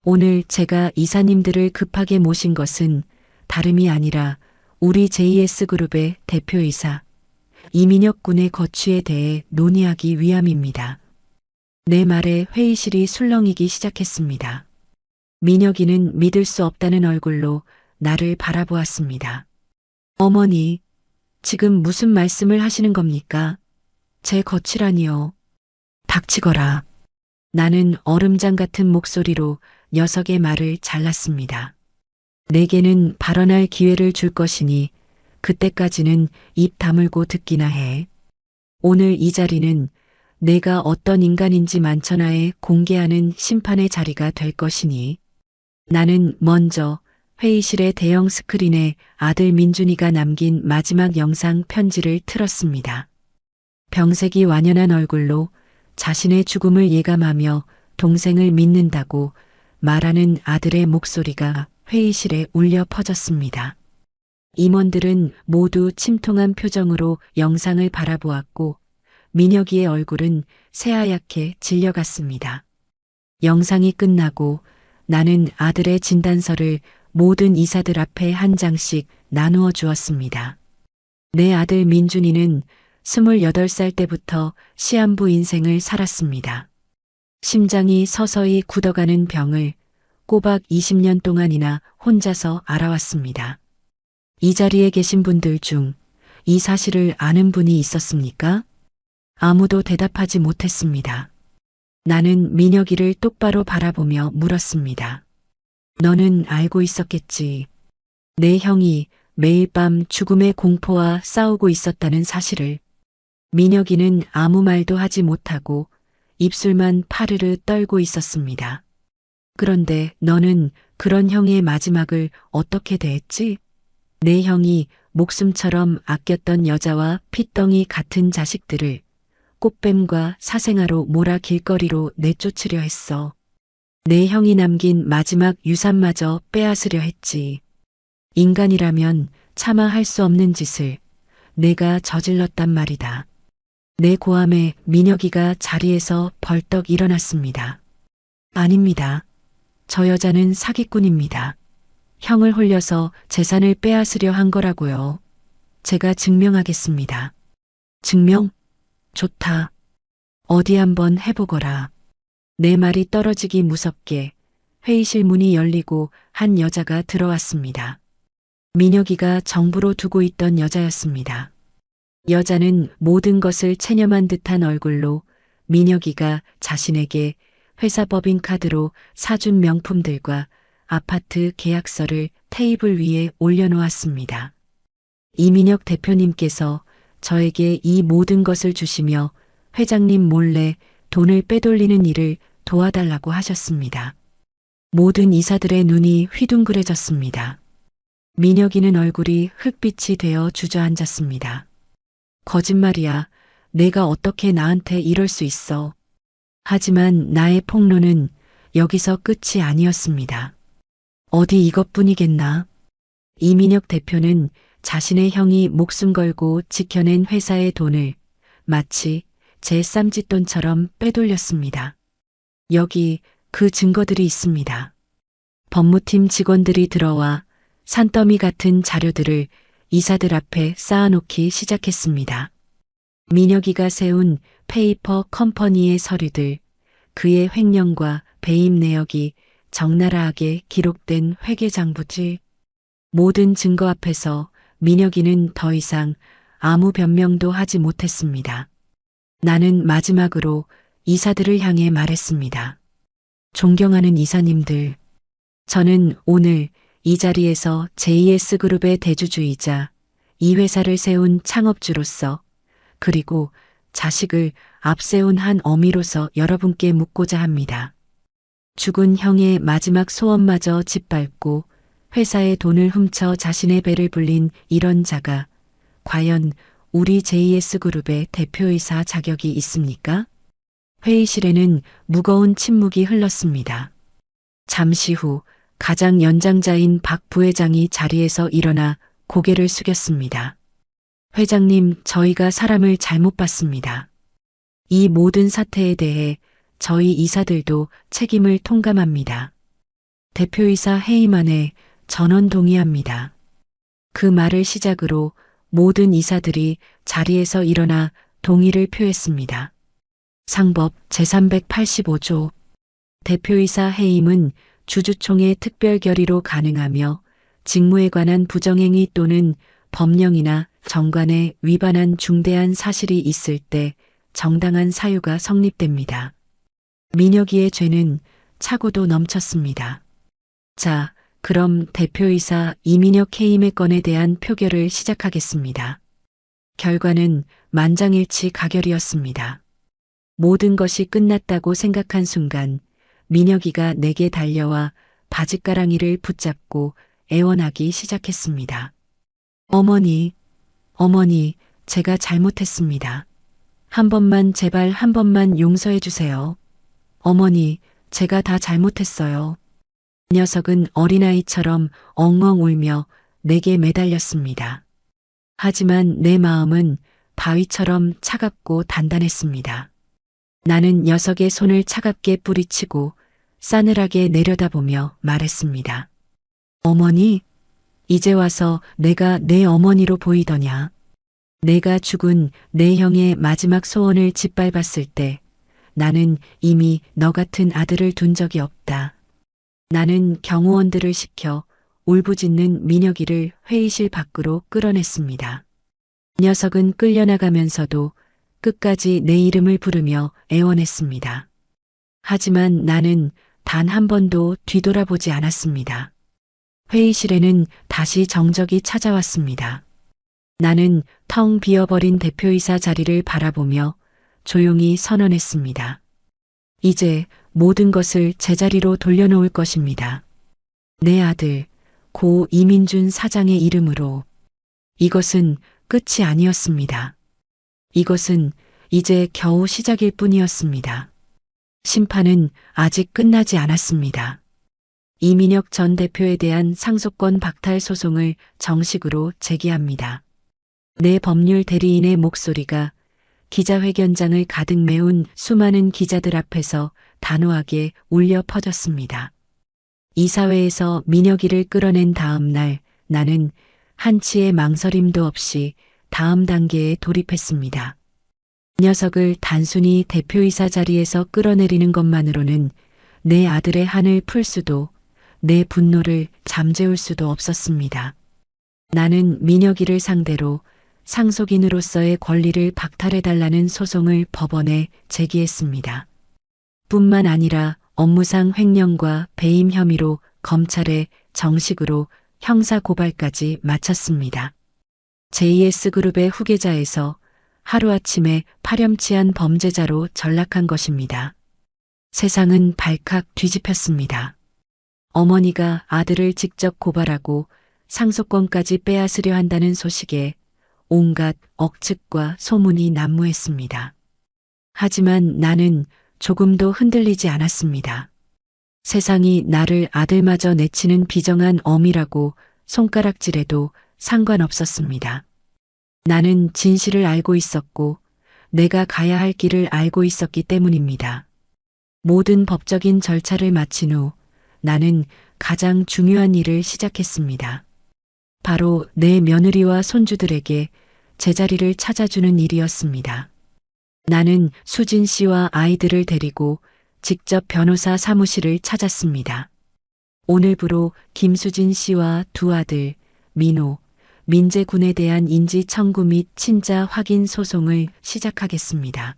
오늘 제가 이사님들을 급하게 모신 것은 다름이 아니라 우리 JS그룹의 대표이사 이민혁 군의 거취에 대해 논의하기 위함입니다. 내 말에 회의실이 술렁이기 시작했습니다. 민혁이는 믿을 수 없다는 얼굴로 나를 바라보았습니다. 어머니, 지금 무슨 말씀을 하시는 겁니까? 제 거취라니요. 닥치거라. 나는 얼음장 같은 목소리로 녀석의 말을 잘랐습니다. 내게는 발언할 기회를 줄 것이니 그때까지는 입 다물고 듣기나 해. 오늘 이 자리는 내가 어떤 인간인지 만천하에 공개하는 심판의 자리가 될 것이니 나는 먼저 회의실의 대형 스크린에 아들 민준이가 남긴 마지막 영상 편지를 틀었습니다. 병색이 완연한 얼굴로 자신의 죽음을 예감하며 동생을 믿는다고 말하는 아들의 목소리가 회의실에 울려 퍼졌습니다. 임원들은 모두 침통한 표정으로 영상을 바라보았고 민혁이의 얼굴은 새하얗게 질려갔습니다. 영상이 끝나고 나는 아들의 진단서를 모든 이사들 앞에 한 장씩 나누어 주었습니다. 내 아들 민준이는 28살 때부터 시한부 인생을 살았습니다. 심장이 서서히 굳어가는 병을 꼬박 20년 동안이나 혼자서 알아왔습니다. 이 자리에 계신 분들 중 이 사실을 아는 분이 있었습니까? 아무도 대답하지 못했습니다. 나는 민혁이를 똑바로 바라보며 물었습니다. 너는 알고 있었겠지. 내 형이 매일 밤 죽음의 공포와 싸우고 있었다는 사실을. 민혁이는 아무 말도 하지 못하고 입술만 파르르 떨고 있었습니다. 그런데 너는 그런 형의 마지막을 어떻게 대했지? 내 형이 목숨처럼 아꼈던 여자와 핏덩이 같은 자식들을 꽃뱀과 사생아로 몰아 길거리로 내쫓으려 했어. 내 형이 남긴 마지막 유산마저 빼앗으려 했지. 인간이라면 차마 할 수 없는 짓을 내가 저질렀단 말이다. 내 고함에 민혁이가 자리에서 벌떡 일어났습니다. 아닙니다. 저 여자는 사기꾼입니다. 형을 홀려서 재산을 빼앗으려 한 거라고요. 제가 증명하겠습니다. 증명? 좋다. 어디 한번 해보거라. 내 말이 떨어지기 무섭게 회의실 문이 열리고 한 여자가 들어왔습니다. 민혁이가 정부로 두고 있던 여자였습니다. 여자는 모든 것을 체념한 듯한 얼굴로 민혁이가 자신에게 회사 법인카드로 사준 명품들과 아파트 계약서를 테이블 위에 올려놓았습니다. 이민혁 대표님께서 저에게 이 모든 것을 주시며 회장님 몰래 돈을 빼돌리는 일을 도와달라고 하셨습니다. 모든 이사들의 눈이 휘둥그레졌습니다. 민혁이는 얼굴이 흙빛이 되어 주저앉았습니다. 거짓말이야. 내가 어떻게 나한테 이럴 수 있어. 하지만 나의 폭로는 여기서 끝이 아니었습니다. 어디 이것뿐이겠나? 이민혁 대표는 자신의 형이 목숨 걸고 지켜낸 회사의 돈을 마치 제 쌈짓돈처럼 빼돌렸습니다. 여기 그 증거들이 있습니다. 법무팀 직원들이 들어와 산더미 같은 자료들을 이사들 앞에 쌓아놓기 시작했습니다. 민혁이가 세운 페이퍼 컴퍼니의 서류들, 그의 횡령과 배임 내역이 적나라하게 기록된 회계장부지. 모든 증거 앞에서 민혁이는 더 이상 아무 변명도 하지 못했습니다. 나는 마지막으로 이사들을 향해 말했습니다. 존경하는 이사님들, 저는 오늘 이 자리에서 JS그룹의 대주주이자 이 회사를 세운 창업주로서 그리고 자식을 앞세운 한 어미로서 여러분께 묻고자 합니다. 죽은 형의 마지막 소원마저 짓밟고 회사의 돈을 훔쳐 자신의 배를 불린 이런 자가 과연 우리 JS그룹의 대표이사 자격이 있습니까? 회의실에는 무거운 침묵이 흘렀습니다. 잠시 후 가장 연장자인 박 부회장이 자리에서 일어나 고개를 숙였습니다. 회장님, 저희가 사람을 잘못 봤습니다. 이 모든 사태에 대해 저희 이사들도 책임을 통감합니다. 대표이사 해임안에 전원 동의합니다. 그 말을 시작으로 모든 이사들이 자리에서 일어나 동의를 표했습니다. 상법 제385조 대표이사 해임은 주주총회 특별 결의로 가능하며 직무에 관한 부정행위 또는 법령이나 정관에 위반한 중대한 사실이 있을 때 정당한 사유가 성립됩니다. 민혁이의 죄는 차고도 넘쳤습니다. 자, 그럼 대표이사 이민혁 해임의 건에 대한 표결을 시작하겠습니다. 결과는 만장일치 가결이었습니다. 모든 것이 끝났다고 생각한 순간 민혁이가 내게 달려와 바짓가랑이를 붙잡고 애원하기 시작했습니다. 어머니, 제가 잘못했습니다. 한 번만 제발 한 번만 용서해 주세요. 어머니, 제가 다 잘못했어요. 녀석은 어린아이처럼 엉엉 울며 내게 매달렸습니다. 하지만 내 마음은 바위처럼 차갑고 단단했습니다. 나는 녀석의 손을 차갑게 뿌리치고 싸늘하게 내려다보며 말했습니다. 어머니, 이제 와서 내가 내 어머니로 보이더냐? 내가 죽은 내 형의 마지막 소원을 짓밟았을 때 나는 이미 너 같은 아들을 둔 적이 없다. 나는 경호원들을 시켜 울부짖는 민혁이를 회의실 밖으로 끌어냈습니다. 녀석은 끌려나가면서도 끝까지 내 이름을 부르며 애원했습니다. 하지만 나는 단 한 번도 뒤돌아보지 않았습니다. 회의실에는 다시 정적이 찾아왔습니다. 나는 텅 비어버린 대표이사 자리를 바라보며 조용히 선언했습니다. 이제 모든 것을 제자리로 돌려놓을 것입니다. 내 아들 고 이민준 사장의 이름으로. 이것은 끝이 아니었습니다. 이것은 이제 겨우 시작일 뿐이었습니다. 심판은 아직 끝나지 않았습니다. 이민혁 전 대표에 대한 상속권 박탈 소송을 정식으로 제기합니다. 내 법률 대리인의 목소리가 기자회견장을 가득 메운 수많은 기자들 앞에서 단호하게 울려 퍼졌습니다. 이사회에서 민혁이를 끌어낸 다음 날 나는 한치의 망설임도 없이 다음 단계에 돌입했습니다. 녀석을 단순히 대표이사 자리에서 끌어내리는 것만으로는 내 아들의 한을 풀 수도 내 분노를 잠재울 수도 없었습니다. 나는 민혁이를 상대로 상속인으로서의 권리를 박탈해달라는 소송을 법원에 제기했습니다. 뿐만 아니라 업무상 횡령과 배임 혐의로 검찰에 정식으로 형사고발까지 마쳤습니다. JS그룹의 후계자에서 하루아침에 파렴치한 범죄자로 전락한 것입니다. 세상은 발칵 뒤집혔습니다. 어머니가 아들을 직접 고발하고 상속권까지 빼앗으려 한다는 소식에 온갖 억측과 소문이 난무했습니다. 하지만 나는 조금도 흔들리지 않았습니다. 세상이 나를 아들마저 내치는 비정한 어미라고 손가락질해도 상관없었습니다. 나는 진실을 알고 있었고 내가 가야 할 길을 알고 있었기 때문입니다. 모든 법적인 절차를 마친 후 나는 가장 중요한 일을 시작했습니다. 바로 내 며느리와 손주들에게 제자리를 찾아주는 일이었습니다. 나는 수진 씨와 아이들을 데리고 직접 변호사 사무실을 찾았습니다. 오늘부로 김수진 씨와 두 아들, 민호, 민재 군에 대한 인지 청구 및 친자 확인 소송을 시작하겠습니다.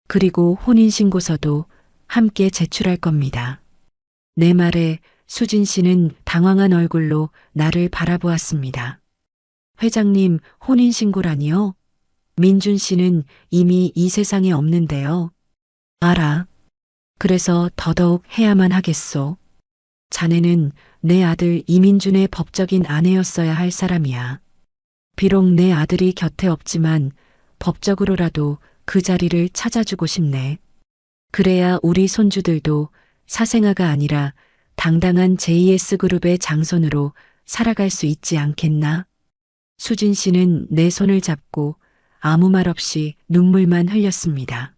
그리고 혼인신고서도 함께 제출할 겁니다. 내 말에 수진 씨는 당황한 얼굴로 나를 바라보았습니다. 회장님, 혼인신고라니요? 민준 씨는 이미 이 세상에 없는데요. 알아. 그래서 더더욱 해야만 하겠소. 자네는 내 아들 이민준의 법적인 아내였어야 할 사람이야. 비록 내 아들이 곁에 없지만 법적으로라도 그 자리를 찾아주고 싶네. 그래야 우리 손주들도 사생아가 아니라 당당한 JS그룹의 장손으로 살아갈 수 있지 않겠나? 수진 씨는 내 손을 잡고 아무 말 없이 눈물만 흘렸습니다.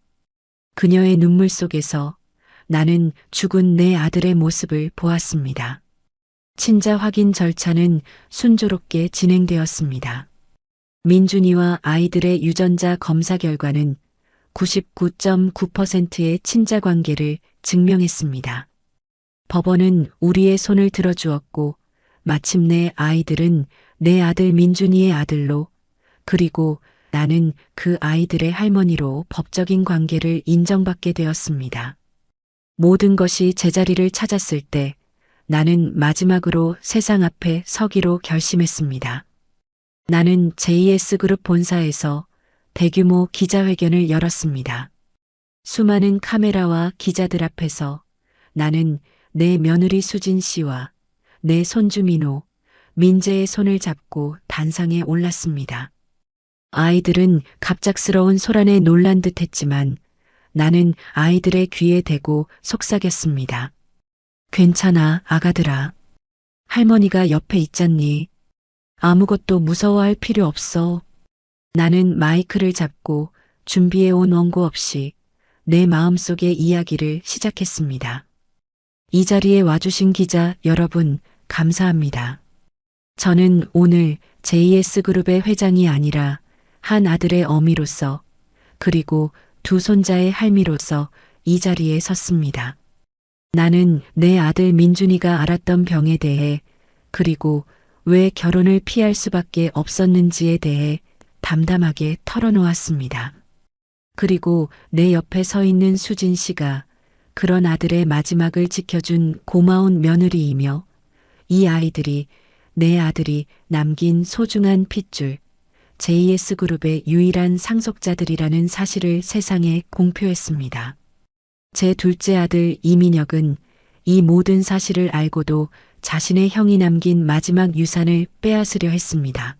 그녀의 눈물 속에서 나는 죽은 내 아들의 모습을 보았습니다. 친자 확인 절차는 순조롭게 진행되었습니다. 민준이와 아이들의 유전자 검사 결과는 99.9%의 친자 관계를 증명했습니다. 법원은 우리의 손을 들어주었고 마침내 아이들은 내 아들 민준이의 아들로 그리고 나는 그 아이들의 할머니로 법적인 관계를 인정받게 되었습니다. 모든 것이 제자리를 찾았을 때 나는 마지막으로 세상 앞에 서기로 결심했습니다. 나는 JS그룹 본사에서 대규모 기자회견을 열었습니다. 수많은 카메라와 기자들 앞에서 나는 내 며느리 수진 씨와 내 손주 민호, 민재의 손을 잡고 단상에 올랐습니다. 아이들은 갑작스러운 소란에 놀란 듯 했지만 나는 아이들의 귀에 대고 속삭였습니다. 괜찮아, 아가들아. 할머니가 옆에 있잖니. 아무것도 무서워할 필요 없어. 나는 마이크를 잡고 준비해온 원고 없이 내 마음속의 이야기를 시작했습니다. 이 자리에 와주신 기자 여러분, 감사합니다. 저는 오늘 JS그룹의 회장이 아니라 한 아들의 어미로서 그리고 두 손자의 할미로서 이 자리에 섰습니다. 나는 내 아들 민준이가 앓았던 병에 대해 그리고 왜 결혼을 피할 수밖에 없었는지에 대해 담담하게 털어놓았습니다. 그리고 내 옆에 서 있는 수진 씨가 그런 아들의 마지막을 지켜준 고마운 며느리이며 이 아이들이 내 아들이 남긴 소중한 핏줄 JS그룹의 유일한 상속자들이라는 사실을 세상에 공표했습니다. 제 둘째 아들 이민혁은 이 모든 사실을 알고도 자신의 형이 남긴 마지막 유산을 빼앗으려 했습니다.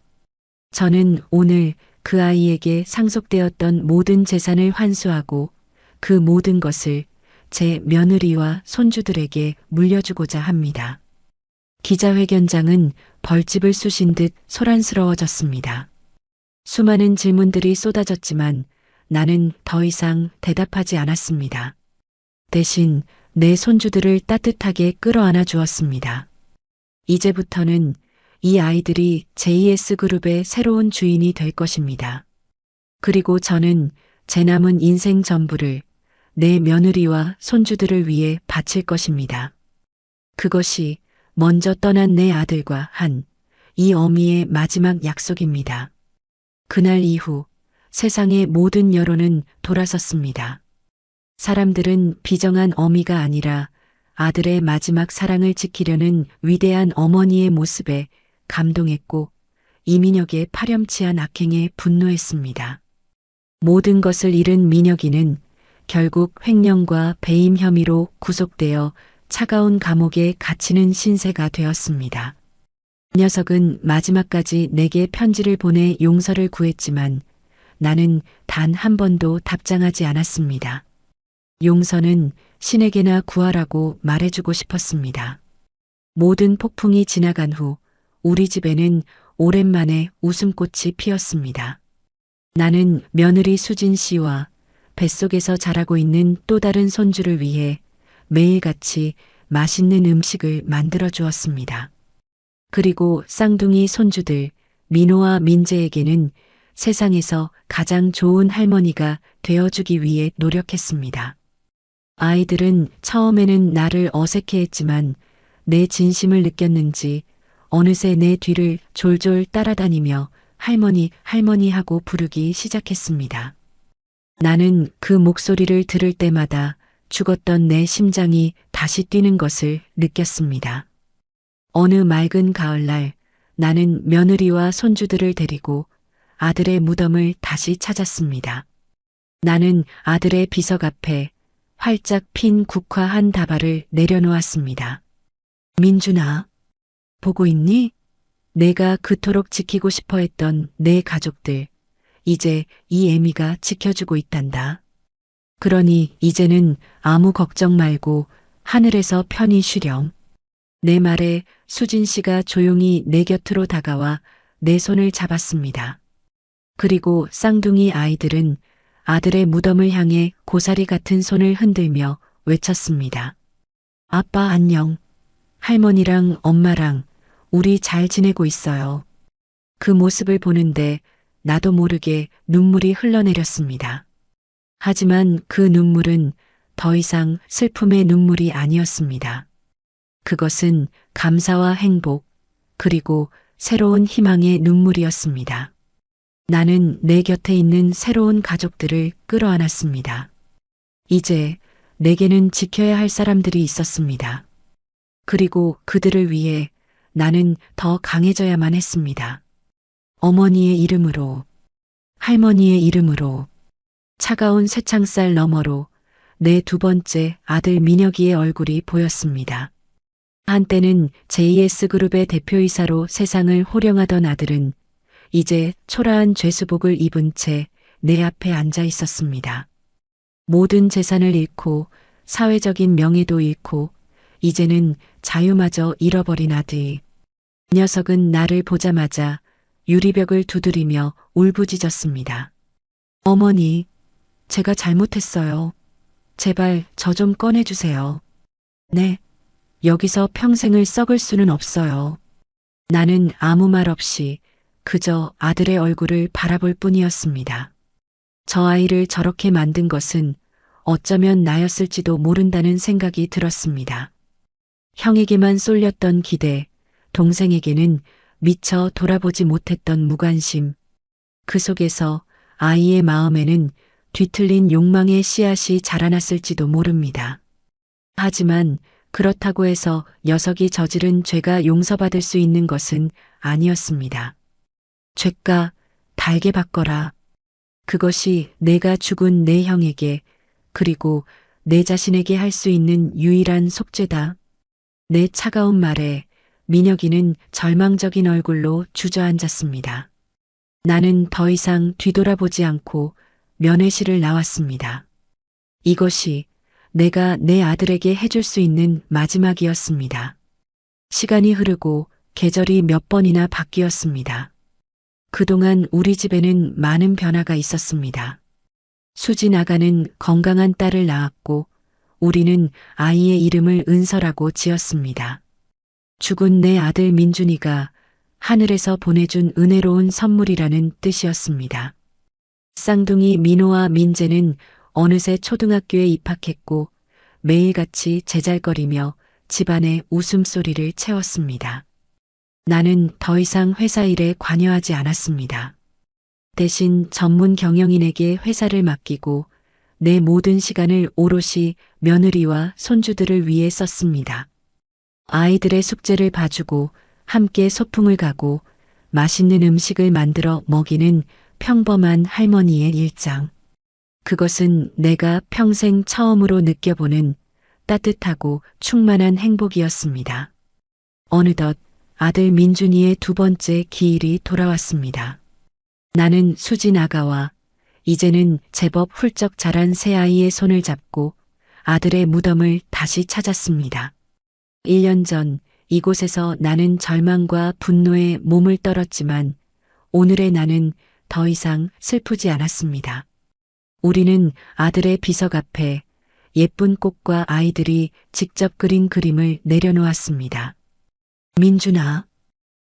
저는 오늘 그 아이에게 상속되었던 모든 재산을 환수하고 그 모든 것을 제 며느리와 손주들에게 물려주고자 합니다. 기자회견장은 벌집을 쑤신 듯 소란스러워졌습니다. 수많은 질문들이 쏟아졌지만 나는 더 이상 대답하지 않았습니다. 대신 내 손주들을 따뜻하게 끌어안아 주었습니다. 이제부터는 이 아이들이 JS그룹의 새로운 주인이 될 것입니다. 그리고 저는 제 남은 인생 전부를 내 며느리와 손주들을 위해 바칠 것입니다. 그것이 먼저 떠난 내 아들과 한 이 어미의 마지막 약속입니다. 그날 이후 세상의 모든 여론은 돌아섰습니다. 사람들은 비정한 어미가 아니라 아들의 마지막 사랑을 지키려는 위대한 어머니의 모습에 감동했고 이민혁의 파렴치한 악행에 분노했습니다. 모든 것을 잃은 민혁이는 결국 횡령과 배임 혐의로 구속되어 차가운 감옥에 갇히는 신세가 되었습니다. 이 녀석은 마지막까지 내게 편지를 보내 용서를 구했지만 나는 단 한 번도 답장하지 않았습니다. 용서는 신에게나 구하라고 말해주고 싶었습니다. 모든 폭풍이 지나간 후 우리 집에는 오랜만에 웃음꽃이 피었습니다. 나는 며느리 수진 씨와 뱃속에서 자라고 있는 또 다른 손주를 위해 매일같이 맛있는 음식을 만들어 주었습니다. 그리고 쌍둥이 손주들 민호와 민재에게는 세상에서 가장 좋은 할머니가 되어주기 위해 노력했습니다. 아이들은 처음에는 나를 어색해했지만 내 진심을 느꼈는지 어느새 내 뒤를 졸졸 따라다니며 할머니, 할머니 하고 부르기 시작했습니다. 나는 그 목소리를 들을 때마다 죽었던 내 심장이 다시 뛰는 것을 느꼈습니다. 어느 맑은 가을날 나는 며느리와 손주들을 데리고 아들의 무덤을 다시 찾았습니다. 나는 아들의 비석 앞에 활짝 핀 국화 한 다발을 내려놓았습니다. 민준아, 보고 있니? 내가 그토록 지키고 싶어 했던 내 가족들, 이제 이 애미가 지켜주고 있단다. 그러니 이제는 아무 걱정 말고 하늘에서 편히 쉬렴. 내 말에 수진 씨가 조용히 내 곁으로 다가와 내 손을 잡았습니다. 그리고 쌍둥이 아이들은 아들의 무덤을 향해 고사리 같은 손을 흔들며 외쳤습니다. 아빠 안녕. 할머니랑 엄마랑 우리 잘 지내고 있어요. 그 모습을 보는데 나도 모르게 눈물이 흘러내렸습니다. 하지만 그 눈물은 더 이상 슬픔의 눈물이 아니었습니다. 그것은 감사와 행복, 그리고 새로운 희망의 눈물이었습니다. 나는 내 곁에 있는 새로운 가족들을 끌어안았습니다. 이제 내게는 지켜야 할 사람들이 있었습니다. 그리고 그들을 위해 나는 더 강해져야만 했습니다. 어머니의 이름으로, 할머니의 이름으로, 차가운 쇠창살 너머로 내 두 번째 아들 민혁이의 얼굴이 보였습니다. 한때는 JS그룹의 대표이사로 세상을 호령하던 아들은 이제 초라한 죄수복을 입은 채 내 앞에 앉아 있었습니다. 모든 재산을 잃고 사회적인 명예도 잃고 이제는 자유마저 잃어버린 아들. 이 녀석은 나를 보자마자 유리벽을 두드리며 울부짖었습니다. 어머니, 제가 잘못했어요. 제발 저 좀 꺼내주세요. 네, 여기서 평생을 썩을 수는 없어요. 나는 아무 말 없이 그저 아들의 얼굴을 바라볼 뿐이었습니다. 저 아이를 저렇게 만든 것은 어쩌면 나였을지도 모른다는 생각이 들었습니다. 형에게만 쏠렸던 기대, 동생에게는 미처 돌아보지 못했던 무관심. 그 속에서 아이의 마음에는 뒤틀린 욕망의 씨앗이 자라났을지도 모릅니다. 하지만 그렇다고 해서 녀석이 저지른 죄가 용서받을 수 있는 것은 아니었습니다. 죄가 달게 바꿔라. 그것이 내가 죽은 내 형에게 그리고 내 자신에게 할 수 있는 유일한 속죄다. 내 차가운 말에 민혁이는 절망적인 얼굴로 주저앉았습니다. 나는 더 이상 뒤돌아보지 않고 면회실을 나왔습니다. 이것이 내가 내 아들에게 해줄 수 있는 마지막이었습니다. 시간이 흐르고 계절이 몇 번이나 바뀌었습니다. 그동안 우리 집에는 많은 변화가 있었습니다. 수진 아가는 건강한 딸을 낳았고 우리는 아이의 이름을 은서라고 지었습니다. 죽은 내 아들 민준이가 하늘에서 보내준 은혜로운 선물이라는 뜻이었습니다. 쌍둥이 민호와 민재는 어느새 초등학교에 입학했고 매일같이 제잘거리며 집안의 웃음소리를 채웠습니다. 나는 더 이상 회사 일에 관여하지 않았습니다. 대신 전문 경영인에게 회사를 맡기고 내 모든 시간을 오롯이 며느리와 손주들을 위해 썼습니다. 아이들의 숙제를 봐주고 함께 소풍을 가고 맛있는 음식을 만들어 먹이는 평범한 할머니의 일장. 그것은 내가 평생 처음으로 느껴보는 따뜻하고 충만한 행복이었습니다. 어느덧 아들 민준이의 두 번째 기일이 돌아왔습니다. 나는 수진 아가와 이제는 제법 훌쩍 자란 새아이의 손을 잡고 아들의 무덤을 다시 찾았습니다. 1년 전 이곳에서 나는 절망과 분노에 몸을 떨었지만 오늘의 나는 더 이상 슬프지 않았습니다. 우리는 아들의 비석 앞에 예쁜 꽃과 아이들이 직접 그린 그림을 내려놓았습니다. 민준아,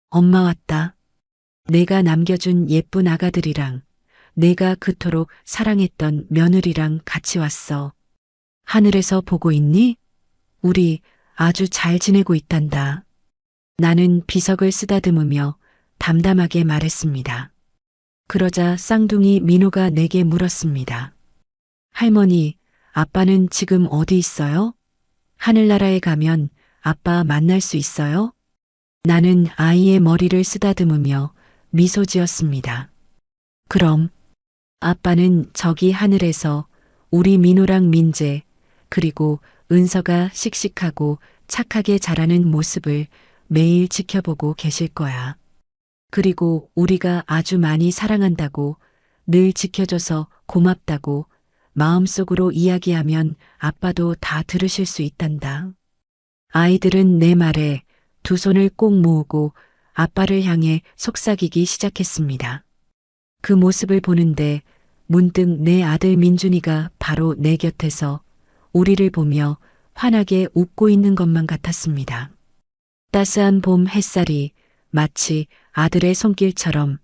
엄마 왔다. 내가 남겨준 예쁜 아가들이랑 내가 그토록 사랑했던 며느리랑 같이 왔어. 하늘에서 보고 있니? 우리 아주 잘 지내고 있단다. 나는 비석을 쓰다듬으며 담담하게 말했습니다. 그러자 쌍둥이 민호가 내게 물었습니다. 할머니, 아빠는 지금 어디 있어요? 하늘나라에 가면 아빠 만날 수 있어요? 나는 아이의 머리를 쓰다듬으며 미소 지었습니다. 그럼 아빠는 저기 하늘에서 우리 민호랑 민재 그리고 은서가 씩씩하고 착하게 자라는 모습을 매일 지켜보고 계실 거야. 그리고 우리가 아주 많이 사랑한다고 늘 지켜줘서 고맙다고 마음속으로 이야기하면 아빠도 다 들으실 수 있단다. 아이들은 내 말에 두 손을 꼭 모으고 아빠를 향해 속삭이기 시작했습니다. 그 모습을 보는데 문득 내 아들 민준이가 바로 내 곁에서 우리를 보며 환하게 웃고 있는 것만 같았습니다. 따스한 봄 햇살이 마치 아들의 손길처럼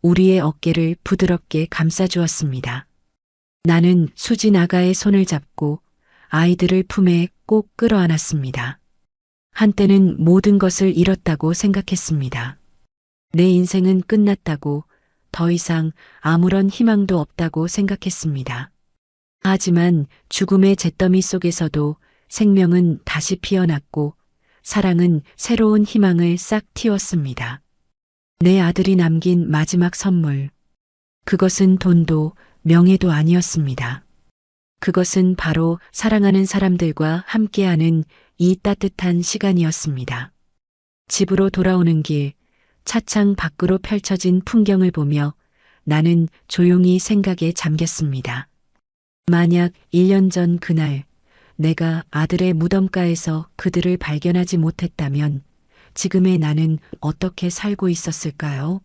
우리의 어깨를 부드럽게 감싸주었습니다. 나는 수진 아가의 손을 잡고 아이들을 품에 꼭 끌어안았습니다. 한때는 모든 것을 잃었다고 생각했습니다. 내 인생은 끝났다고 더 이상 아무런 희망도 없다고 생각했습니다. 하지만 죽음의 잿더미 속에서도 생명은 다시 피어났고 사랑은 새로운 희망을 싹 틔웠습니다. 내 아들이 남긴 마지막 선물. 그것은 돈도 명예도 아니었습니다. 그것은 바로 사랑하는 사람들과 함께하는 이 따뜻한 시간이었습니다. 집으로 돌아오는 길, 차창 밖으로 펼쳐진 풍경을 보며 나는 조용히 생각에 잠겼습니다. 만약 1년 전 그날 내가 아들의 무덤가에서 그들을 발견하지 못했다면 지금의 나는 어떻게 살고 있었을까요?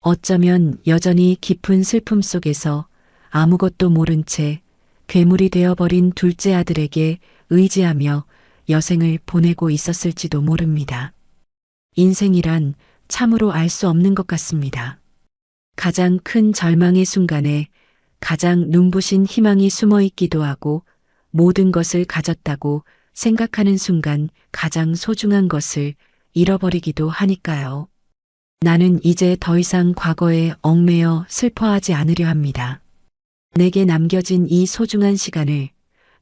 어쩌면 여전히 깊은 슬픔 속에서 아무것도 모른 채 괴물이 되어버린 둘째 아들에게 의지하며 여생을 보내고 있었을지도 모릅니다. 인생이란 참으로 알 수 없는 것 같습니다. 가장 큰 절망의 순간에 가장 눈부신 희망이 숨어 있기도 하고 모든 것을 가졌다고 생각하는 순간 가장 소중한 것을 잃어버리기도 하니까요. 나는 이제 더 이상 과거에 얽매여 슬퍼하지 않으려 합니다. 내게 남겨진 이 소중한 시간을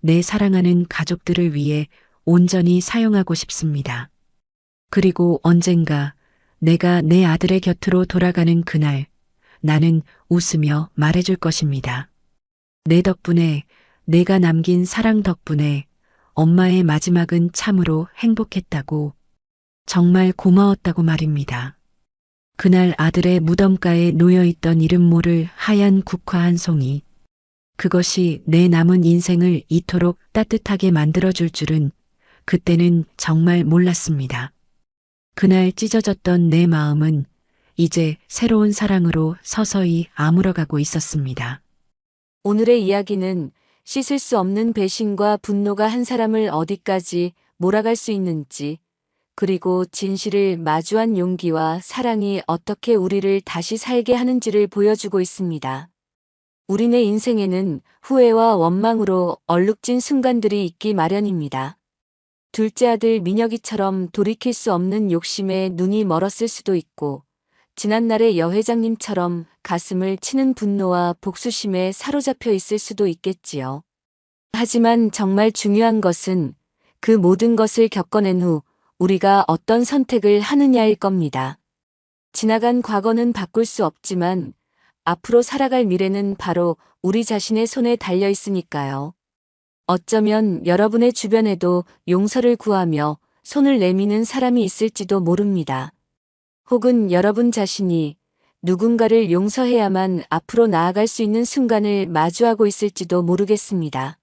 내 사랑하는 가족들을 위해 온전히 사용하고 싶습니다. 그리고 언젠가 내가 내 아들의 곁으로 돌아가는 그날 나는 웃으며 말해줄 것입니다. 내 덕분에, 내가 남긴 사랑 덕분에 엄마의 마지막은 참으로 행복했다고, 정말 고마웠다고 말입니다. 그날 아들의 무덤가에 놓여있던 이름 모를 하얀 국화 한 송이. 그것이 내 남은 인생을 이토록 따뜻하게 만들어줄 줄은 그때는 정말 몰랐습니다. 그날 찢어졌던 내 마음은 이제 새로운 사랑으로 서서히 아물어가고 있었습니다. 오늘의 이야기는 씻을 수 없는 배신과 분노가 한 사람을 어디까지 몰아갈 수 있는지, 그리고 진실을 마주한 용기와 사랑이 어떻게 우리를 다시 살게 하는지를 보여주고 있습니다. 우리네 인생에는 후회와 원망으로 얼룩진 순간들이 있기 마련입니다. 둘째 아들 민혁이처럼 돌이킬 수 없는 욕심에 눈이 멀었을 수도 있고, 지난날의 여 회장님처럼 가슴을 치는 분노와 복수심에 사로잡혀 있을 수도 있겠지요. 하지만 정말 중요한 것은 그 모든 것을 겪어낸 후 우리가 어떤 선택을 하느냐일 겁니다. 지나간 과거는 바꿀 수 없지만 앞으로 살아갈 미래는 바로 우리 자신의 손에 달려 있으니까요. 어쩌면 여러분의 주변에도 용서를 구하며 손을 내미는 사람이 있을지도 모릅니다. 혹은 여러분 자신이 누군가를 용서해야만 앞으로 나아갈 수 있는 순간을 마주하고 있을지도 모르겠습니다.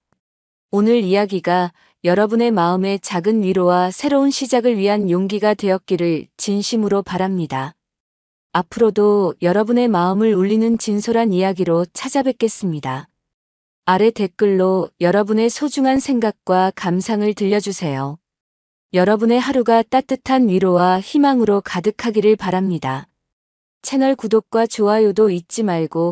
오늘 이야기가 여러분의 마음의 작은 위로와 새로운 시작을 위한 용기가 되었기를 진심으로 바랍니다. 앞으로도 여러분의 마음을 울리는 진솔한 이야기로 찾아뵙겠습니다. 아래 댓글로 여러분의 소중한 생각과 감상을 들려주세요. 여러분의 하루가 따뜻한 위로와 희망으로 가득하기를 바랍니다. 채널 구독과 좋아요도 잊지 말고